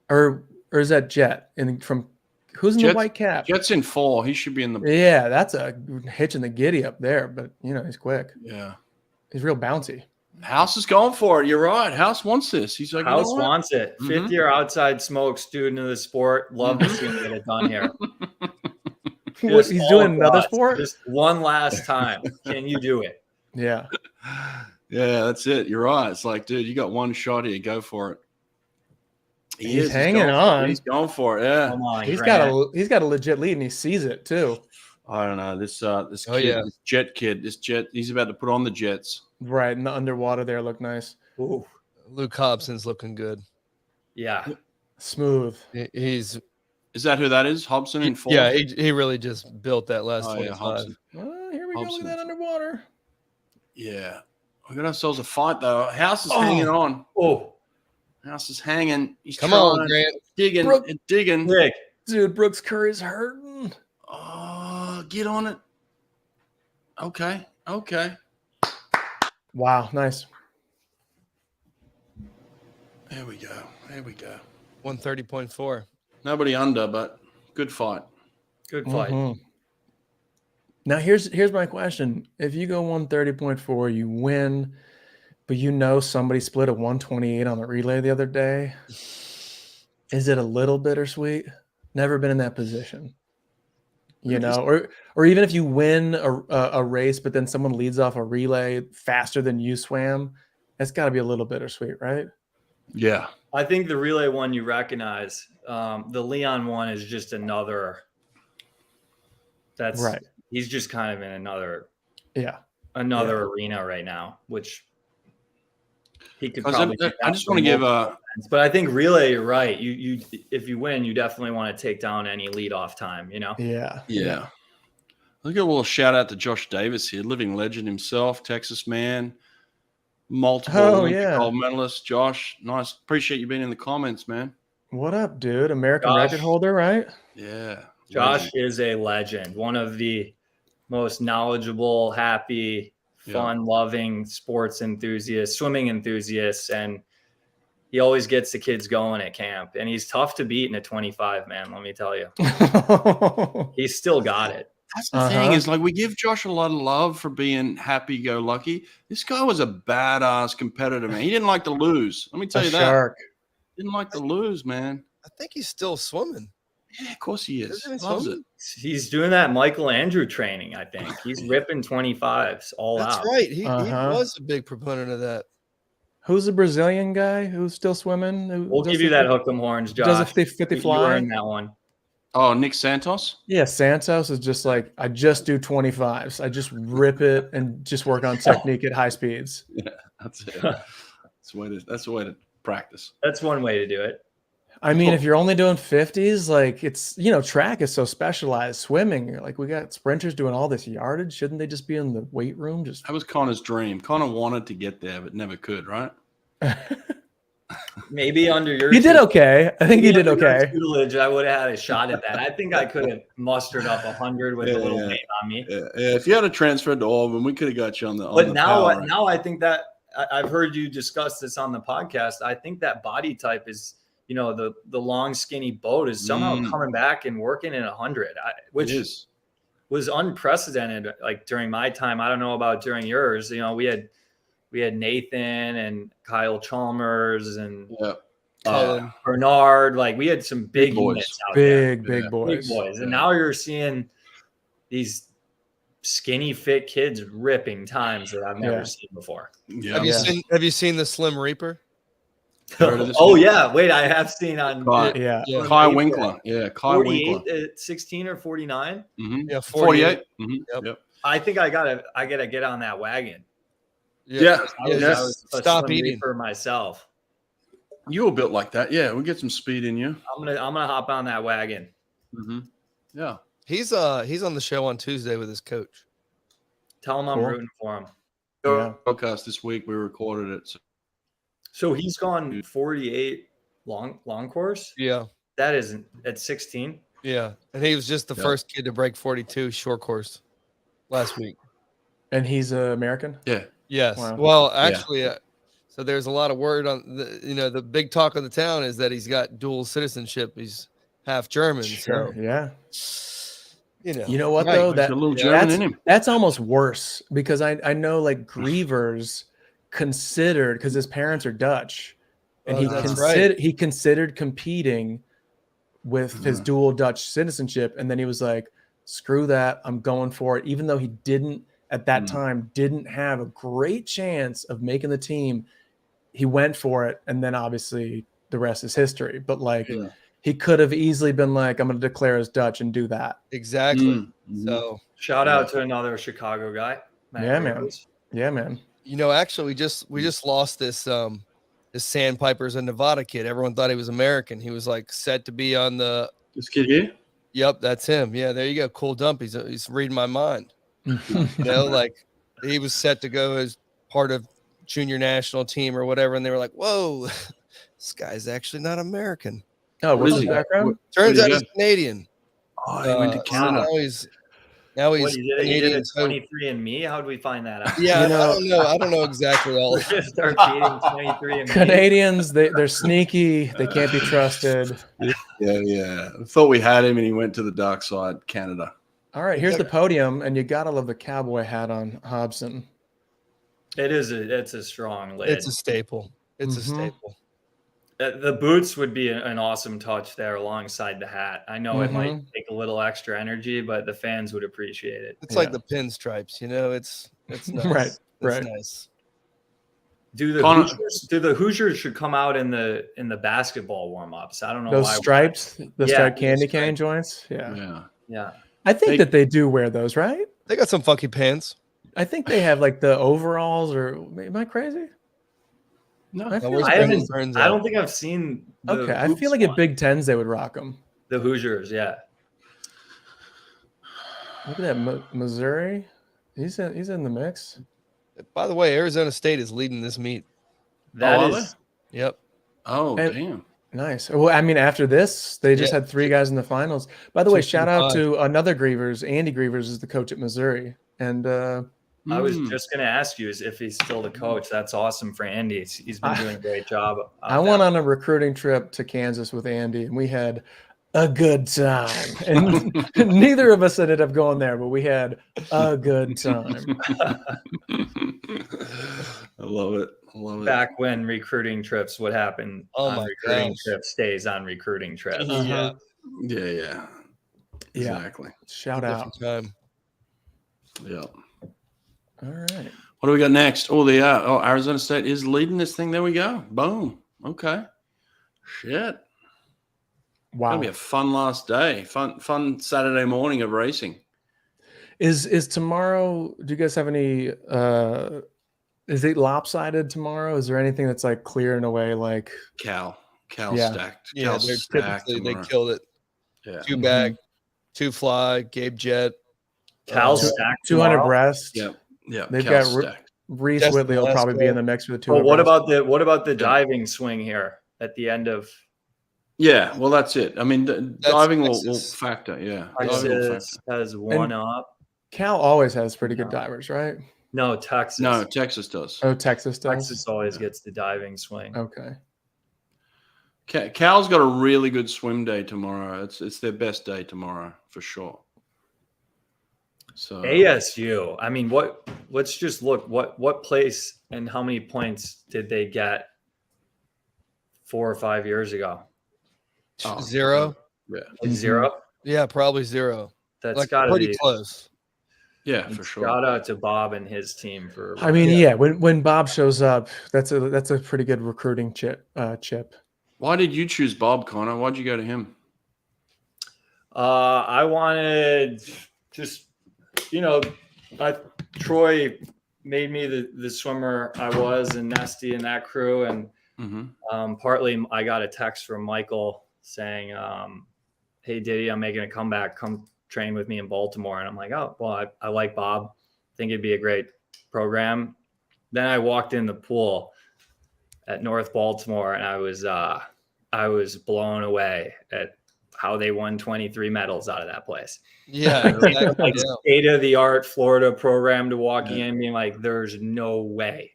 Or is that Jet? And from who's in the white cap? Jet's in 4. He should be in the. Yeah, that's a hitch in the giddy up there, but he's quick. Yeah. He's real bouncy. House is going for it. You're right. House wants this. He's like, House wants it. Fifth year outside smoke student of the sport. Love to see him get it done here. What, he's doing another sport? Just one last time. Can you do it? Yeah. Yeah, that's it. You're right. It's like, dude, you got one shot here. Go for it. He's hanging on. He's going for it. Yeah. Come on, He's Grant. got a legit lead and he sees it too. I don't know. This Oh, kid, yeah. this Jet kid, he's about to put on the Jets. Right. In the underwater there look nice. Ooh. Luke Hobson's looking good. Yeah. Smooth. He's Is that who that is? Hobson in 4? yeah. He really just built that last Oh, yeah, 25. Hobson. Oh, here we go. Look Hobson. at that underwater. Yeah. We got ourselves a fight, though. House is hanging on. Oh, House is hanging. He's Come trying, on, Grant. digging Brooke. and digging. Nick. Dude, Brooks Curry's hurting. Oh, get on it. Okay. Wow, nice. There we go. 130.4. Nobody under, but good fight. Good fight. Mhm. Now here's my question. If you go 130.4, you win, but somebody split a 128 on the relay the other day. Is it a little bittersweet? Never been in that position. Or even if you win a race, but then someone leads off a relay faster than you swam, that's got to be a little bittersweet, right? Yeah. I think the relay one you recognize. The Leon one is just another. That's right. He's just kind of in another Yeah. arena right now, which he could probably. I just want to give but I think relay, you're right. You if you win, you definitely want to take down any lead off time. Yeah. I'll give a little shout out to Josh Davis here, living legend himself, Texas man, multiple Olympic gold medalist. Josh, nice. Appreciate you being in the comments, man. What up, dude? American record holder, right? Yeah. Josh is a legend. One of the most knowledgeable, happy, fun-loving sports enthusiasts, swimming enthusiasts, and he always gets the kids going at camp. And he's tough to beat in a 25, man, let me tell you. He's still got it. That's the thing is, like, we give Josh a lot of love for being happy-go-lucky. This guy was a badass competitor, man. He didn't like to lose. Let me tell you that. Shark. Didn't like to lose, man. I think he's still swimming. Yeah, of course he is. Isn't he Loves swimming? it. He's doing that Michael Andrew training, I think. He's ripping 25s all That's out. right. He was a big proponent of that. Who's the Brazilian guy who's still swimming? We'll give you that hook 'em horns, Josh. Does a 50 You fly? earned that one. Oh, Nick Santos? Yeah, Santos is just like, I just do 25s. I just rip it and just work on technique at high speeds. Yeah, that's it. That's the way to practice. That's one way to do it. I mean, if you're only doing 50s, like it's, track is so specialized. Swimming, like we got sprinters doing all this yardage. Shouldn't they just be in the weight room? That was Connor's dream. Connor wanted to get there, but never could, right? Maybe under your He did okay. I think he did okay. Tutelage, I would have had a shot at that. I think I could have mustered up 100 with a little weight on me. Yeah, if you had a transfer to Auburn, we could have got you on the. But now I think that I've heard you discuss this on the podcast. I think that body type is, the long skinny boat is somehow coming back and working in 100, which was unprecedented. Like during my time, I don't know about during yours. We had Nathan and Kyle Chalmers and Bernard. Like we had some big units out there. Big boys. And now you're seeing these skinny fit kids ripping times that I've never seen before. Yeah. Have you seen the Slim Reaper? Oh yeah. Wait, I have seen on Kai Winkler. Yeah, Kai 48 Winkler. at 16 or 49. Mm-hmm. Yeah, 48. Mm-hmm. Yep. I think I gotta get on that wagon. Yeah. I was Stop a swim eating for myself. You were built like that. Yeah, we'll get some speed in you. I'm gonna hop on that wagon. Mm-hmm. Yeah. He's on the show on Tuesday with his coach. Tell him I'm Cool. rooting for him. Yeah. Podcast this week. We recorded it. So he's gone 48 long course. Yeah. That isn't at 16. Yeah. And he was just the first kid to break 42 short course last week. And he's American? Yeah. Yes. Wow. Well, actually, so there's a lot of word on the big talk of the town is that he's got dual citizenship. He's half German. Sure. So, Yeah. you know what right, though? There's That a little German in him. that's almost worse because I know like Grievers considered because his parents are Dutch, and he considered competing with his dual Dutch citizenship, and then he was like, "Screw that, I'm going for it." Even though he didn't at that time didn't have a great chance of making the team, he went for it, and then obviously the rest is history. But like. Yeah. He could have easily been like, "I'm going to declare as Dutch and do that." Exactly. Mm-hmm. So shout out to another Chicago guy. Yeah, man. Yeah, man. Actually, we just lost this this Sandpipers in Nevada kid. Everyone thought he was American. He was like set to be on the. This kid here. Yep, that's him. Yeah, there you go. Cool dump. He's reading my mind. Like he was set to go as part of junior national team or whatever, and they were like, "Whoa, this guy's actually not American." Oh, what's his he? background? Turns out he's Canadian. Oh, he went to Canada. So now he's He did Canadian. a 23andMe. How did we find that out? Yeah, I don't know. I don't know exactly all. We're gonna start feeding 23andMe. Canadians, they're sneaky. They can't be trusted. Yeah. I thought we had him, and he went to the dark side, Canada. All right, here's the podium, and you gotta love the cowboy hat on Hobson. It's a strong lid. It's a staple. It's a staple. The boots would be an awesome touch there alongside the hat. I know it might take a little extra energy, but the fans would appreciate it. It's like the pinstripes, it's nice. Right. It's nice. Do the Hoosiers should come out in the basketball warm-ups? I don't know those why. stripes, the striped candy striped. cane joints. Yeah. I think that they do wear those, right? They got some funky pants. I think they have like the overalls, or am I crazy? No, I feel I like don't think I've seen. Okay, I feel like at Big Tens they would rock them. The Hoosiers, yeah. Look at that, Missouri. He's in the mix. By the way, Arizona State is leading this meet. That is. Yep. Oh, damn. Nice. Well, I mean, after this, they just had 3 guys in the finals. By the way, shout out to another Grievers. Andy Grievers is the coach at Missouri, and I was just going to ask you if he's still the coach. That's awesome for Andy. He's been doing a great job. I went on a recruiting trip to Kansas with Andy, and we had a good time. And neither of us ended up going there, but we had a good time. I love it. Back when recruiting trips would happen on recruiting trips stays on recruiting trips. Yeah. Exactly. Shout out. Time. Yeah. All right. What do we got next? Arizona State is leading this thing. There we go. Boom. Okay. Shit. Wow. Gonna be a fun last day. Fun Saturday morning of racing. Is tomorrow? Do you guys have any? Is it lopsided tomorrow? Is there anything that's like clearing away? Like Cal Yeah. stacked. Yeah, Cal's they're stacked typically tomorrow. they killed it. Yeah. 2 bag, 2 fly, Gabe Jet. Cal stacked 200 tomorrow? breast. Yeah. They've Cal's got stacked. Reese Just Whitley will last probably be row. in the mix for the 200. Well, what about the diving swing here at the end of Yeah, well, that's it. I mean, diving will Texas. factor. Yeah, diving will Texas factor. has one up? Cal always has pretty good divers, right? No, Texas. No, Texas does. Oh, Texas does. Texas always gets the diving swing. Okay. Cal's got a really good swim day tomorrow. It's their best day tomorrow for sure. So ASU. I mean, let's just look what place and how many points did they get 4 or 5 years ago? 0. Yeah, Like 0? Yeah, probably 0. That's Like got to pretty be close. yeah, for sure. Shout out to Bob and his team for. I mean, yeah. When Bob shows up, that's a pretty good recruiting chip. Why did you choose Bob, Connor? Why'd you go to him? I wanted just, Troy made me the swimmer I was, and Nesty and that crew, and Partly I got a text from Michael saying, hey, Diddy, I'm making a comeback. Come train with me in Baltimore. And I'm like, oh, well, I like Bob. Think it'd be a great program. Then I walked in the pool at North Baltimore, and I was blown away at how they won 23 medals out of that place. Yeah, exactly. Like state of the art Florida program to walking in, being like, there's no way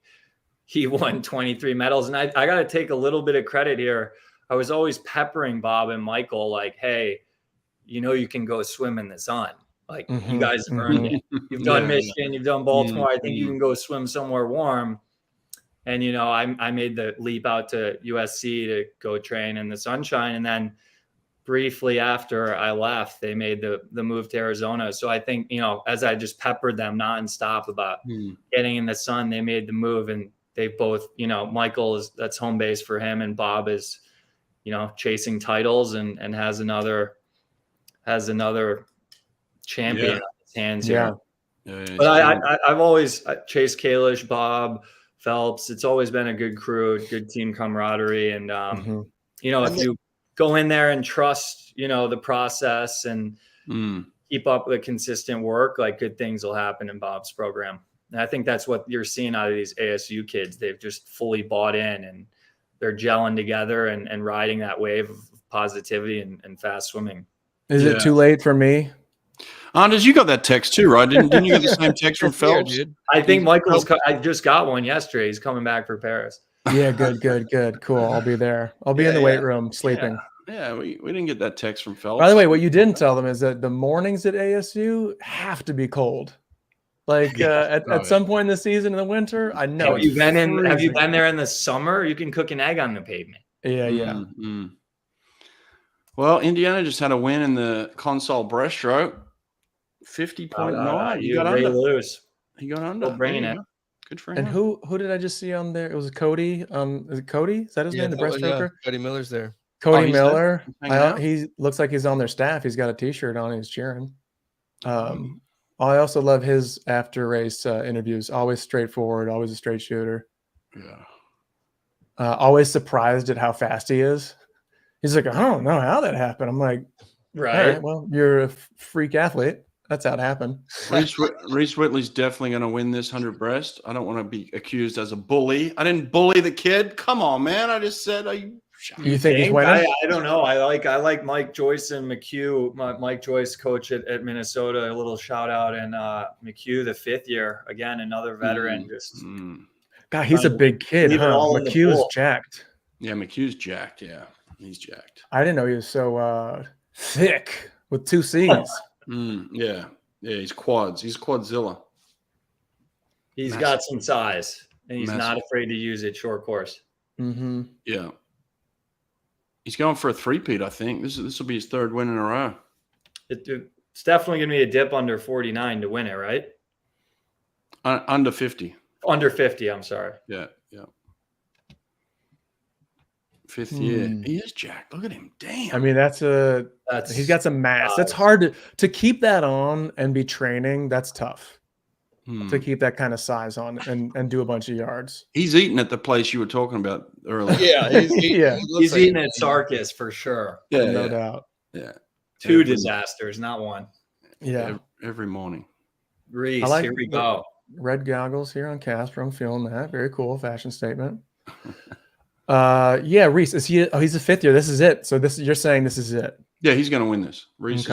he won 23 medals. And I got to take a little bit of credit here. I was always peppering Bob and Michael, like, hey, you can go swim in the sun. Like, you guys have earned it. You've done Michigan, you've done Baltimore. I think you can go swim somewhere warm. And, I made the leap out to USC to go train in the sunshine. And then briefly after I left, they made the move to Arizona. So I think, as I just peppered them nonstop about getting in the sun, they made the move. And they both, Michael that's home base for him. And Bob is, chasing titles and has another champion on his hands here. But I've always Chase Kalish, Bob Phelps. It's always been a good crew, good team camaraderie. And, if you go in there and trust, the process and keep up the consistent work, like, good things will happen in Bob's program. And I think that's what you're seeing out of these ASU kids. They've just fully bought in, and they're gelling together and riding that wave of positivity and fast swimming. Is it too late for me? Anders, you got that text too, right? Didn't you get the same text from Phelps? I think I just got one yesterday. He's coming back for Paris. Yeah, good. Cool. I'll be there. I'll be in the weight room sleeping. Yeah, we didn't get that text from Phelps. By the way, what you didn't tell them is that the mornings at ASU have to be cold. Like at some point in the season in the winter, I know. Have you been there in the summer? You can cook an egg on the pavement. Yeah. Well, Indiana just had a win in the console breaststroke. 50.9. You got under. Lose. He got under. Still bringing it. Good for him. And who did I just see on there? It was Cody. Is it Cody? Is that his name? The breaststroker? Cody Miller's there. Cody Miller. He looks like he's on their staff. He's got a T-shirt on. He's cheering. I also love his after race interviews. Always straightforward. Always a straight shooter. Yeah. Always surprised at how fast he is. He's like, I don't know how that happened. I'm like, right. Well, you're a freak athlete. That's how it happened. Reese Whitley's definitely going to win this 100 breast. I don't want to be accused as a bully. I didn't bully the kid. Come on, man. I just said, you think he's winning? I don't know. I like Mike Joyce and McHugh. Mike Joyce, coach at Minnesota. A little shout out, and McHugh, the 5th year, again, another veteran. God, he's a big kid. Huh? McHugh's jacked. Yeah, McHugh's jacked. Yeah, he's jacked. I didn't know he was so thick with 2 C's. Yeah, he's quads. He's quadzilla. He's got some size, and he's not afraid to use it short course. Yeah. He's going for a 3-peat, I think. This will be his 3rd win in a row. It's definitely going to be a dip under 49 to win it, right? Under 50. Under 50, I'm sorry. Yeah. 5th year. He is jacked. Look at him. Damn. I mean, he's got some mass. That's hard to keep that on and be training. That's tough. To keep that kind of size on and do a bunch of yards. He's eating at the place you were talking about earlier. Yeah, he's eating at Sarkis for sure. Yeah, no doubt. Yeah, 2 disasters, not 1. Yeah, every morning. Reese, here we go. Red goggles here on Casper. I'm feeling that. Very cool fashion statement. Reese, is he? Oh, he's a 5th year. This is it. So you're saying this is it? Yeah, he's going to win this. Reese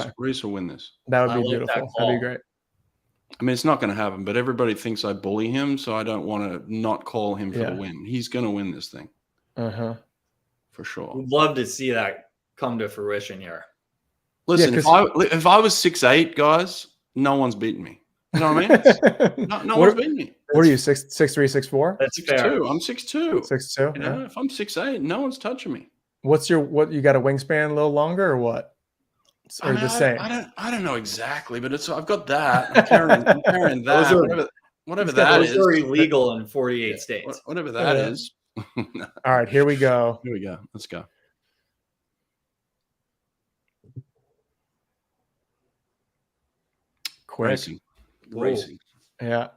will win this. That would be beautiful. That'd be great. I mean, it's not going to happen, but everybody thinks I bully him, so I don't want to not call him for the win. He's going to win this thing. For sure. We'd love to see that come to fruition here. Listen, if I was 6'8", guys, no one's beating me. You know what I mean? No one's beating me. What are you, 6'3", 6'4"? That's 6'2". fair. I'm 6'2". 6'2". You know, if I'm 6'8", no one's touching me. What you got a wingspan a little longer or what? Or the same? I don't know exactly, but I've got that. I'm carrying that. Whatever that is. Those are illegal in 48 states. Whatever that is. All right, here we go. Here we go. Let's go. Quick. Racing. Yeah.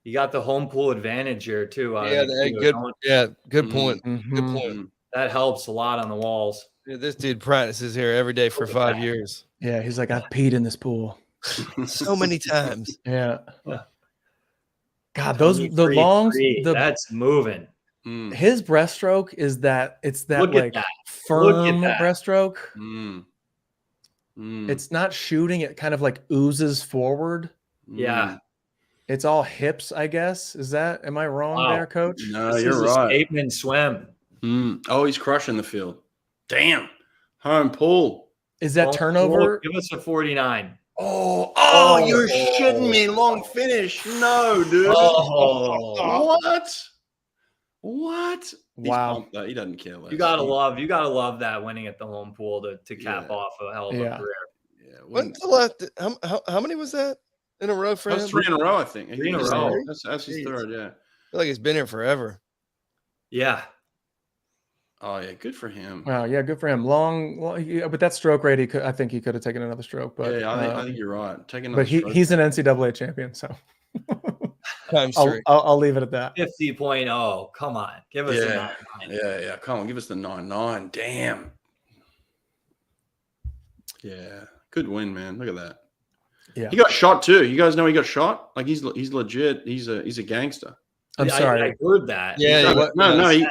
You got the home pool advantage here too. Yeah, good. Yeah, good point. Mhm. Good point. That helps a lot on the walls. Yeah, this dude practices here every day for 5 years. Yeah, he's like, I've peed in this pool so many times. Yeah. God, that's moving. His breaststroke is that it's that Look like at that. firm breaststroke. Mm. It's not shooting, it kind of like oozes forward. Yeah. It's all hips, I guess. Am I wrong there, coach? No, this you're is right. A statement swim. Oh, he's crushing the field. Damn. Home pool. Is that turnover? Give us a 49. Oh, you're shitting me. Long finish. No, dude. What? Wow. He doesn't care less. You gotta love that winning at the home pool to cap off a hell of a career. Yeah. When's the last? How many was that in a row for him? That's 3 in a row, I think. 3 in a row. That's his third, yeah. I feel like he's been here forever. Yeah. Oh yeah, good for him. Wow, yeah, good for him. But that stroke rate, I think he could have taken another stroke. But yeah, I think you're right. Taking another but he's an NCAA champion, so I'll leave it at that. 50.0. Come on, give us a 9. Yeah. Come on, give us the 9.9. Damn. Yeah, good win, man. Look at that. Yeah, he got shot too. You guys know he got shot. Like he's legit. He's a gangster. I'm sorry. I heard that. Yeah.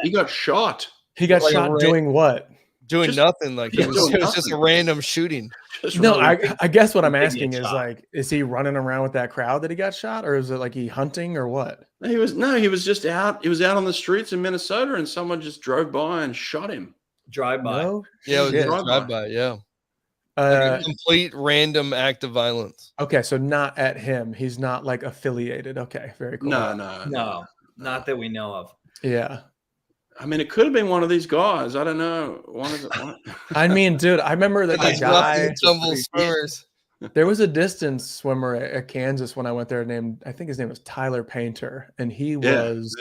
He got shot. He got shot doing what? Doing nothing. Like it was just a random shooting. I guess what I'm asking is like, is he running around with that crowd that he got shot, or is it like he hunting or what? He was just out. He was out on the streets in Minnesota, and someone just drove by and shot him. Drive by. No? Yeah, it was drive by. Yeah. Like a complete random act of violence. Okay, so not at him. He's not like affiliated. Okay, very cool. No, not that we know of. Yeah. I mean, it could have been one of these guys. I don't know. I mean, dude, I remember that the guy. Swimmers. There was a distance swimmer at Kansas when I went there I think his name was Tyler Painter, and he was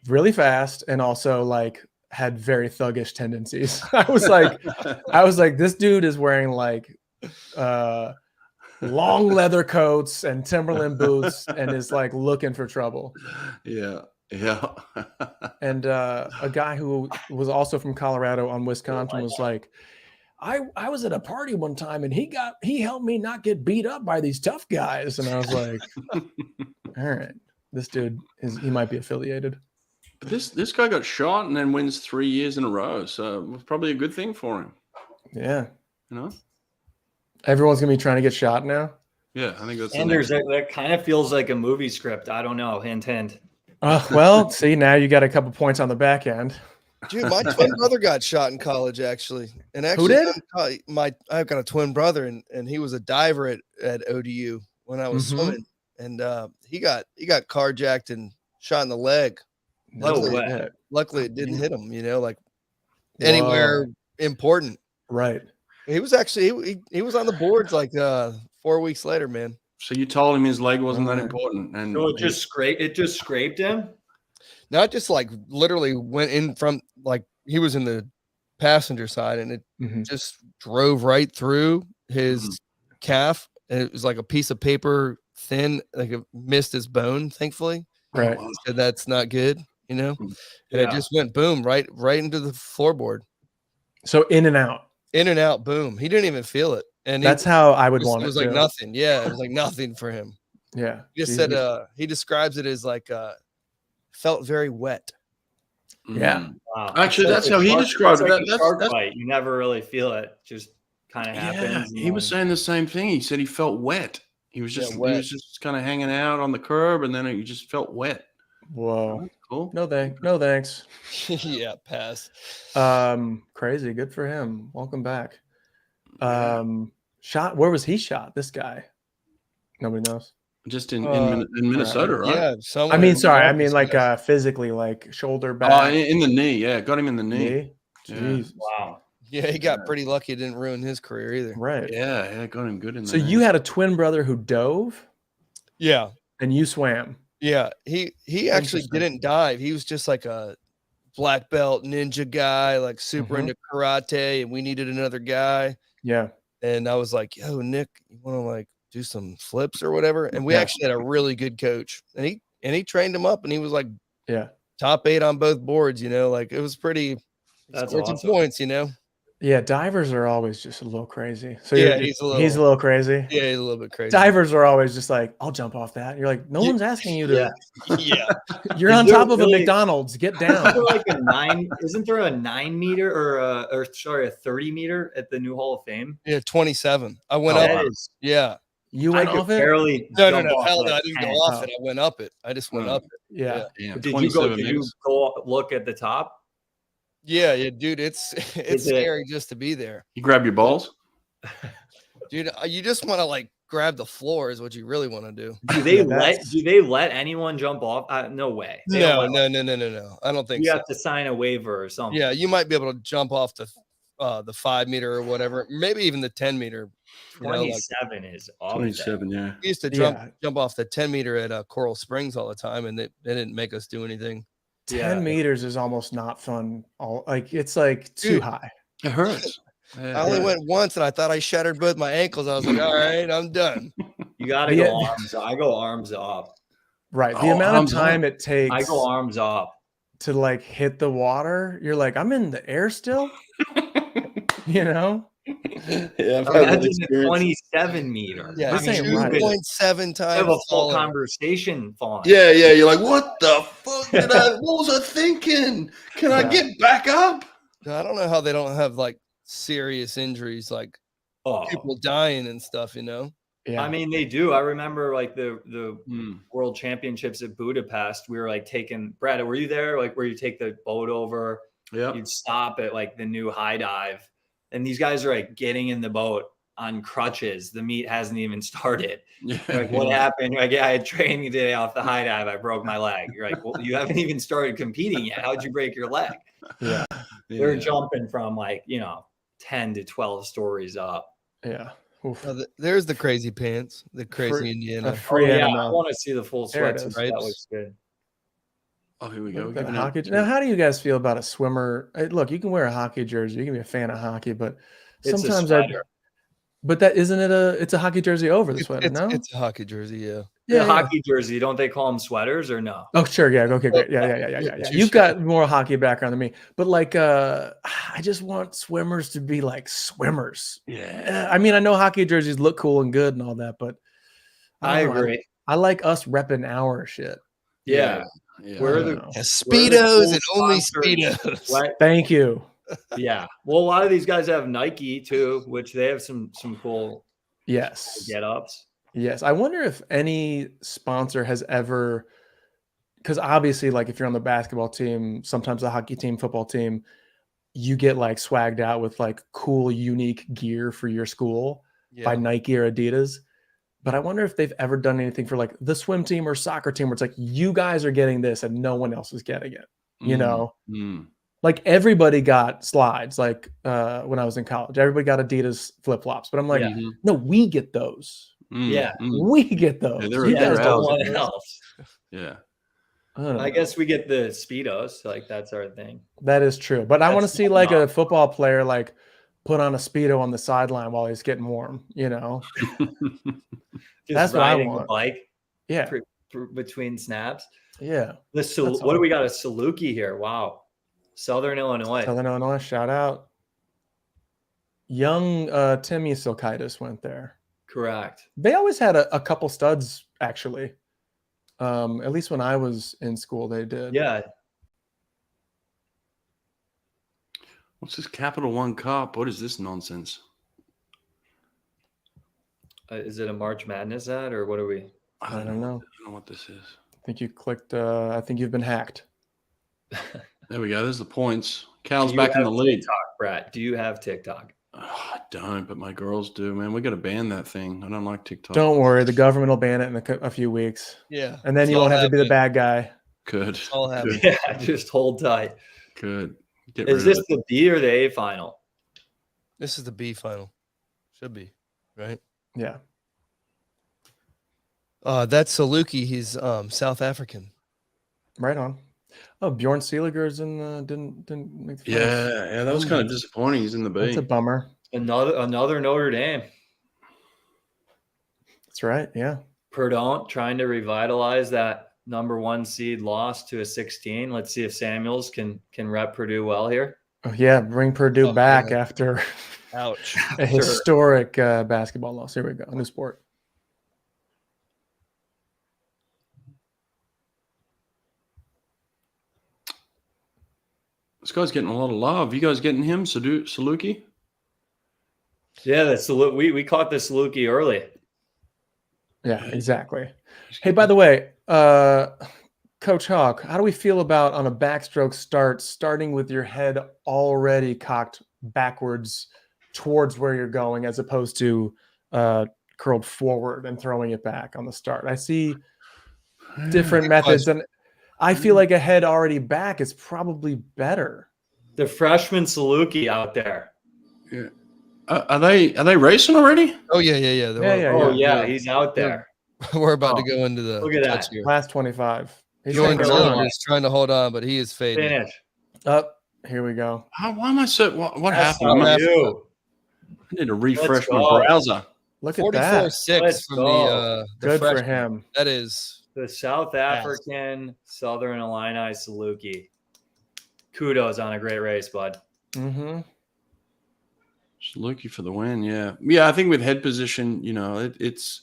really fast and also like had very thuggish tendencies. I was like, this dude is wearing like long leather coats and Timberland boots and is like looking for trouble. Yeah. And a guy who was also from Colorado on Wisconsin was like, I was at a party one time and he helped me not get beat up by these tough guys. And I was like, all right, this dude he might be affiliated. But this guy got shot and then wins 3 years in a row. So it was probably a good thing for him. Yeah. You know? Everyone's gonna be trying to get shot now. Yeah, I think that's that kind of feels like a movie script. I don't know. Hint, hint. Well, see, now you got a couple points on the back end. Dude, my twin brother got shot in college, actually. And actually, who did? I've got a twin brother, and he was a diver at ODU when I was swimming, and he got carjacked and shot in the leg. Luckily, it didn't hit him. You know, like anywhere important. Right. He was actually he was on the boards like 4 weeks later, man. So you told him his leg wasn't that important, and so it just scraped him. Not just like literally went in from like he was in the passenger side, and it just drove right through his calf, and it was like a piece of paper thin, like it missed his bone. Thankfully, right. So that's not good, you know. And it just went boom right into the floorboard. So in and out, boom. He didn't even feel it. And that's how I would want it. It was like nothing. Yeah, it was like nothing for him. Yeah. He just said he describes it as like felt very wet. Yeah. Wow. Actually, that's how he described it. That's fight. You never really feel it. Just kind of happens. He was saying the same thing. He said he felt wet. He was just kind of hanging out on the curb, and then he just felt wet. Whoa. Oh, cool. No thanks. Yeah, pass. Crazy. Good for him. Welcome back. Shot. Where was he shot? This guy. Nobody knows. Just in Minnesota, right? Yeah. I mean, sorry. I mean, like physically, like shoulder back. Oh, in the knee. Yeah, got him in the knee. Jeez. Wow. Yeah, he got pretty lucky. It didn't ruin his career either. Right. Yeah, got him good in the So knee. you had a twin brother who dove? Yeah. And you swam? Yeah. He actually didn't dive. He was just like a black belt ninja guy, like super into karate, and we needed another guy. Yeah. And I was like, yo, Nick, you want to like do some flips or whatever? And we actually had a really good coach, and and he trained him up, and he was like Yeah. top 8 on both boards. You know, like it was pretty. That's Scored some awesome. points. You know. Yeah, divers are always just a little crazy. So Yeah, he's a little crazy. Yeah, he's a little bit crazy. Divers are always just like, I'll jump off that. You're like, no one's asking you to. Yeah. You're Is on there top of a really- McDonald's. Get Isn't there down. like a 9? Isn't there a 9 meter or sorry, a 30 meter at the new Hall of Fame? Yeah, 27. I went Oh, up. that is- Yeah. You I went could off it? barely. No, jump off hell no. that I didn't go 10. off it. I went up it. I just went up it. Yeah. Damn, Did you 27 go? Did you minutes. go look at the top? Yeah, dude. It's Is it- scary just to be there, You grab your balls. dude. You just want to like grab the floor is what you really want to do. Do they Yeah, let? that's- Do they let anyone jump off? No way. They don't No, let- no. I don't think You so. have to sign a waiver or something. Yeah, you might be able to jump off the 5 meter or whatever, maybe even the 10 meter. You know, like 27 is awesome. 27, yeah. we used to Yeah. jump off the 10 meter at Coral Springs all the time, and they didn't make us do anything. 10 meters is almost not fun. It's like too Dude. high. It hurts. I only went once, and I thought I shattered both my ankles. I was like, all right, I'm done. You gotta Yeah. go arms. I go arms up. Right. The Oh, amount of arms time up. it takes I go arms up. to like hit the water, you're like, I'm in the air still. You know? Yeah, Imagine a 27 meter. Yeah, This ain't right. 2.7 I times. have a full taller. conversation falling. Yeah, you're like, what the fuck what was I thinking? Can I Yeah. get back up? I don't know how they don't have like serious injuries, like Oh, people dying and stuff. You know? Yeah. I mean, they do. I remember like the Mm. World Championships at Budapest. We were like taking Brad. Were you there? Like where you take the boat over? Yep. You'd stop at like the new high dive, and these guys are like getting in the boat on crutches. The meet hasn't even started. Yeah. You're like, what happened? You're like, yeah, I had training today off the high dive. I broke my leg. You're like, well, you haven't even started competing yet. How'd you break your leg? yeah. They're Yeah. jumping from like 10 to 12 stories up. Yeah. Oof. There's the crazy pants, the crazy Free- Indiana. a free Oh, yeah, I animal. want to see the full There it sweatsuit. is. That Stripes. looks good. Oh, here we go. Look at Giving the out- hockey. Now, how do you guys feel about a swimmer? Look, you can wear a hockey jersey. You can be a fan of hockey, but It's a sometimes sweater. but that isn't it it's a hockey jersey over the sweater, no? It's a hockey jersey, yeah. The hockey jersey, don't they call them sweaters or no? Oh, sure, yeah, okay, great, yeah. Touche. You've got more hockey background than me, but like, I just want swimmers to be like swimmers. Yeah. I mean, I know hockey jerseys look cool and good and all that, but I don't know, agree. I like us repping our shit. Yeah. Yeah. Where I are the don't know. Yeah, Where are the Speedos full and only sponsors? Speedos. What? Thank you. Yeah. Well, a lot of these guys have Nike too, which they have some cool Yes. get ups. Yes. I wonder if any sponsor has ever, because obviously, like if you're on the basketball team, sometimes the hockey team, football team, you get like swagged out with like cool, unique gear for your school by Nike or Adidas. But I wonder if they've ever done anything for like the swim team or soccer team where it's like, you guys are getting this and no one else is getting it. You know, like everybody got slides, like when I was in college, everybody got Adidas flip flops. But I'm like, Yeah. no, we get those. Yeah. We get those. Yeah, they're- You they're guys no don't out. get one those. else. Yeah. I don't I know. guess we get the Speedos. Like that's our thing. That is true. But I want to That's see like not- a football player like put on a Speedo on the sideline while he's getting warm, you know? Just That's what I riding want. a bike Yeah. between snaps. Yeah. What all. do we got? A Saluki here. Wow. Southern Illinois. Southern Illinois, shout out. Young Timmy Silkaitis went there. Correct. They always had a couple studs, actually. At least when I was in school, they did. Yeah. What's this Capital One Cup? What is this nonsense? Is it a March Madness ad or what are we? I don't know. I don't know what this is. I think you clicked. I think you've been hacked. There we go. There's the points. Cal's Do you back in have the lead. TikTok, Brett? Do you have TikTok? Oh, I don't, but my girls do, man. We got to ban that thing. I don't like TikTok. Don't worry. The government will ban it in a few weeks. Yeah. And then It's you all won't have to be the happening. bad guy. Good. It's all happening. Good. Yeah, just hold tight. Good. Get Is rid this of it. the B or the A final? This is the B final. Should be, right? Yeah. That's Saluki. He's South African. Right on. Oh, Bjorn Seeliger's in didn't make the finals. Yeah, that was kind of disappointing. He's in the B. That's a bummer. Another Notre Dame. That's right. Yeah. Perdon't trying to revitalize that #1 seed lost to a 16. Let's see if Samuels can rep Purdue well here. Oh, yeah, bring Purdue back yeah. after Ouch. a historic basketball loss. Here we go. New sport. This guy's getting a lot of love. You guys getting him, Saluki? Yeah, that's we caught the Saluki early. Yeah, exactly. Hey, by the way, Coach Hawk, how do we feel about on a backstroke start, starting with your head already cocked backwards towards where you're going, as opposed to curled forward and throwing it back on the start? I see different methods, and I feel like a head already back is probably better. The freshman Saluki out there. Yeah. Are they racing already? Oh yeah. Yeah, he's out there. We're about to go into the Look at that. touch here. Last 25. He's He's trying to hold on, but he is fading. Finish. Up. Here we go. Why am I so? What That's happened? how you. I need to refresh Let's my go. browser. Look at that. 44.6 Let's from go. the Good for freshman. him. That is The South African Southern Illini Saluki. Kudos on a great race, bud. Mm-hmm. Saluki for the win. Yeah. I think with head position, it's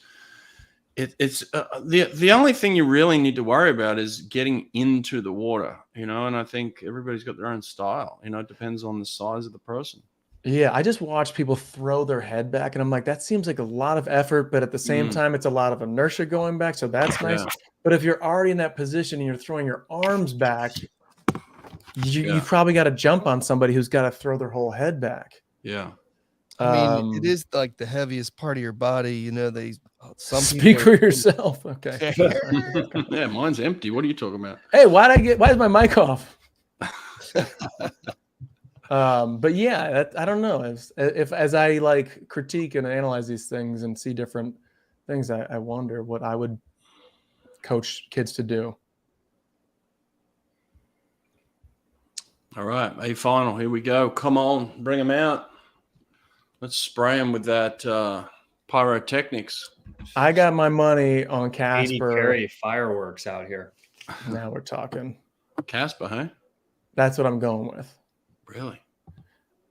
the only thing you really need to worry about is getting into the water, and I think everybody's got their own style. It depends on the size of the person. Yeah, I just watch people throw their head back, and I'm like, that seems like a lot of effort, but at the same time, it's a lot of inertia going back, so that's nice. Yeah. But if you're already in that position and you're throwing your arms back, you probably got to jump on somebody who's got to throw their whole head back. Yeah. I mean, it is like the heaviest part of your body. Some Speak people for yourself. Okay. Yeah, mine's empty. What are you talking about? Hey, why is my mic off? But yeah, I don't know. As I like critique and analyze these things and see different things, I wonder what I would coach kids to do. All right, A final. Here we go. Come on, bring them out. Let's spray them with that pyrotechnics. I got my money on Katy Casper. Perry fireworks out here. Now we're talking. Casper, hey? That's what I'm going with. Really?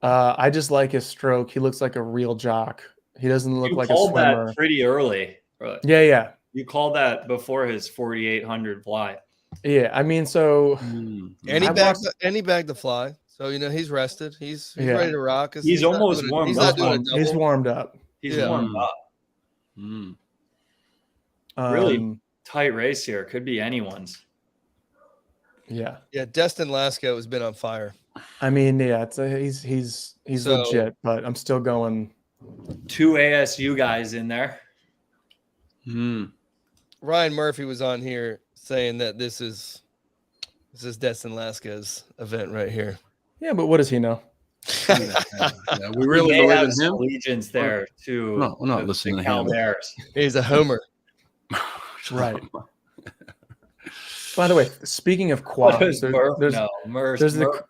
I just like his stroke. He looks like a real jock. He doesn't look like a called swimmer. that pretty early. Yeah. You called that before his 4,800 fly. Yeah, I mean, so and he bagged the fly, so he's rested. He's ready to rock. He's almost warmed up. He's warmed up. He's warmed up. Really tight race here. Could be anyone's. Yeah. Destin Lasco has been on fire. I mean, yeah, he's legit, but I'm still going. 2 ASU guys in there. Ryan Murphy was on here saying that this is Destin Lasco's event right here. Yeah, but what does he know? We really believe in him. Allegiance there to No, we're not listening to him. Bears. He's a homer. Right. By the way, speaking of quads, Murph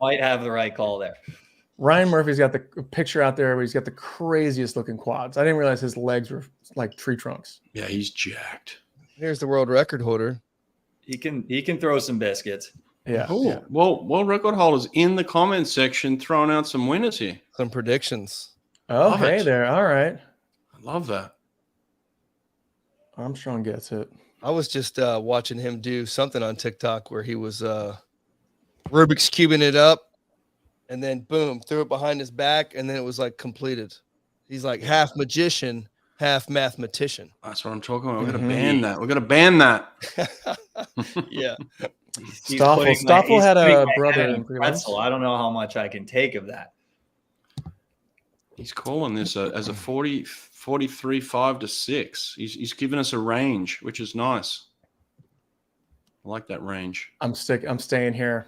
might have the right call there. Ryan Murphy's got the picture out there where he's got the craziest looking quads. I didn't realize his legs were like tree trunks. Yeah, he's jacked. Here's the world record holder. He can throw some biscuits. Yeah. Cool. Yeah. Well, record holders in the comments section throwing out some winners here. Some predictions. Oh, Love hey it. there. All right. I love that. Armstrong gets it. I was just watching him do something on TikTok where he was Rubik's cubing it up, and then boom, threw it behind his back, and then it was like completed. He's like half magician, half mathematician. That's what I'm talking about. We're gonna ban that. We're gonna ban that. Yeah. Stoffel had a brother in pretzel. I don't know how much I can take of that. He's calling this as a 43 5 to 6. He's giving us a range, which is nice. I like that range. I'm staying here.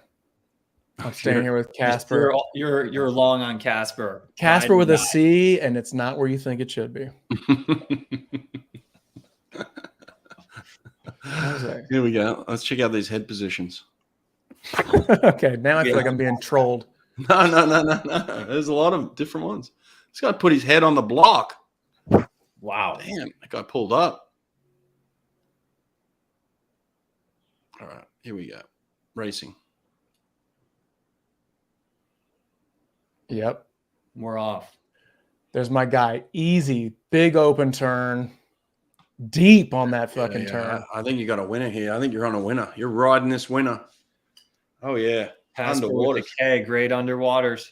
I'm staying here with Casper. You're long on Casper. Casper with a C, and it's not where you think it should be. Here we go. Let's check out these head positions. Okay, now I feel like I'm being trolled. No. There's a lot of different ones. This guy put his head on the block. Wow. Damn, that guy pulled up. All right, here we go. Racing. Yep. We're off. There's my guy. Easy, big open turn, deep on that fucking turn. I think you got a winner here. I think you're on a winner. You're riding this winner. Oh yeah, Casper underwater. with the K, great underwaters.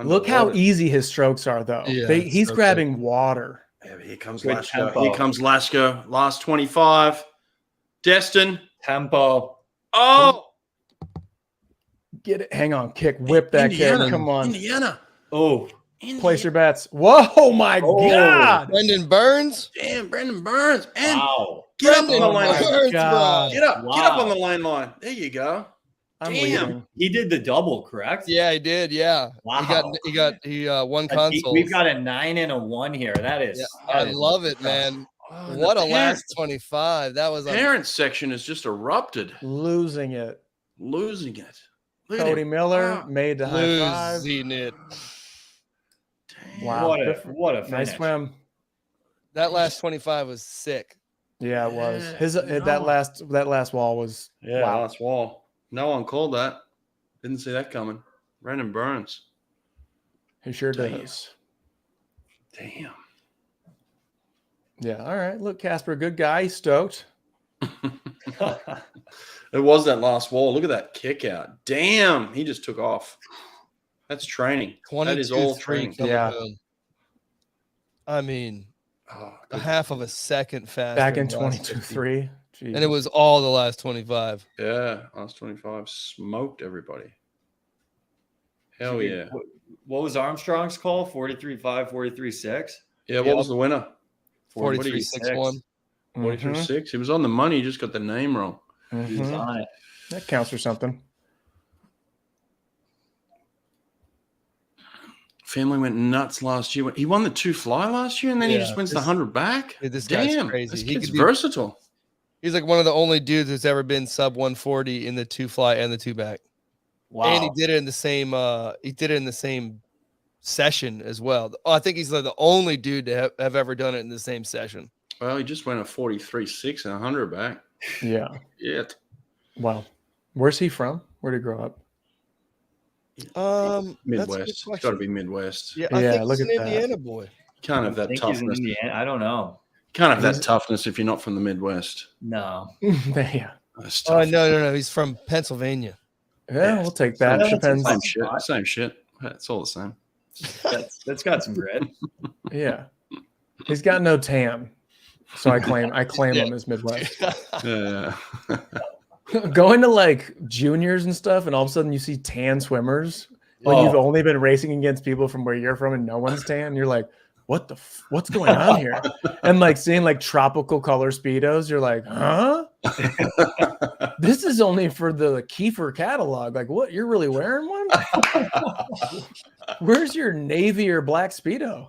Look how easy his strokes are, though. Yeah, He's so grabbing water. Yeah, here comes Good Lashko. tempo. Here comes Lashko. Last 25. Destin. Tempo. Oh, Get it. Hang on. Kick. Whip that Indiana. kick. Come on. Indiana. Oh, Place your bets. Whoa, my God. Brendan Burns. Damn, Brendan Burns. And wow. get up on the Brendan lane line. Burns, God. bro. Get up. Get up Wow. on the lane line. There you go. I'm Damn. leaving. He did the double, correct? Yeah, he did. Yeah. Wow. He won consoles. We've got a 9 and a 1 here. That is. Yeah, I love it, man. Oh, What the a last 25. That was parents section has just erupted. Losing it. Losing it. Look at Cody him. Miller Wow. made the high five. losing it. Damn. Wow. What a finish. Nice swim. That last 25 was sick. Yeah, it was. Yeah, His no. that last wall was Yeah, wow. last wall. No one called that. Didn't see that coming. Brendan Burns. He sure Damn. does. Damn. Yeah. All right. Look, Casper, good guy. He's stoked. It was that last wall. Look at that kick out. Damn, he just took off. That's training. That is all 22-3 training. coming Yeah. home. I mean, Oh, a good. half of a second faster. Back in than the last 22-3. 50. And it was all the last 25. Yeah, last 25 smoked everybody. Hell yeah. What was Armstrong's call? 43.5, 43.6? Yeah, what Yep. was the winner? 43-6-1. 43-6. He was on the money. He just got the name wrong. He was Mhm. on it. That counts for something. Family went nuts last year. He won the 2 fly last year, and then he Yeah, just wins the this- 100 back. Yeah, this guy's Damn, crazy. This He kid's could be- versatile. He's like one of the only dudes that's ever been sub 140 in the 2 fly and the 2 back. Wow. And he did it in the same session as well. I think he's like the only dude to have ever done it in the same session. Well, he just went a 43-6 and 100 back. Yeah. Yeah. Wow. Where's he from? Where'd he grow up? That's a good Midwest. It's got to question. be Midwest. Yeah, Yeah, I think look he's at an that. Indiana boy. Can't have I that think he's in toughness. Indiana. I don't know. Can't have that He's- toughness if you're not from the Midwest. No. Yeah. That's Oh tough. no. He's from Pennsylvania. Yeah, we'll take that. That's Depends. Same shit. Same shit. It's all the same. That's got some grit. Yeah. He's got no tan. So I claim Yeah. him as Midwest. Yeah. Going to like juniors and stuff, and all of a sudden you see tan swimmers when Oh. you've only been racing against people from where you're from and no one's tan. You're like, what's going on here? And like seeing like tropical color speedos, you're like, huh? This is only for the Kiefer catalog. Like, what? You're really wearing one? Where's your navy or black speedo?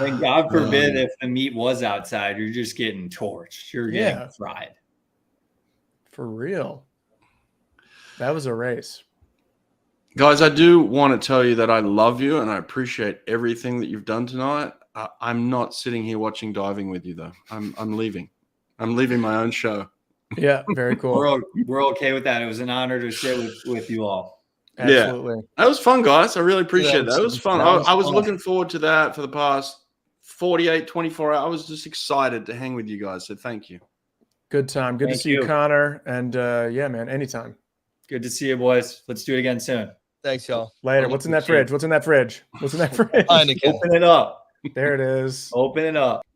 And God forbid if the meat was outside, you're just getting torched. You're getting Yeah. fried. For real. That was a race. Guys, I do want to tell you that I love you and I appreciate everything that you've done tonight. I'm not sitting here watching diving with you, though. I'm leaving. I'm leaving my own show. Yeah, very cool. We're okay with that. It was an honor to sit with you all. Absolutely. That was fun, guys. I really appreciate that. It was fun. that was I was fun. looking forward to that for the past 48, 24 hours. I was just excited to hang with you guys. So thank you. Good time. Good to Thank see you, you. Connor. And yeah, man, anytime. Good to see you, boys. Let's do it again soon. Thanks, y'all. Later. What's in that fridge? What's in that fridge? What's in that fridge? Heineken. Open it up. There it is. Open it up.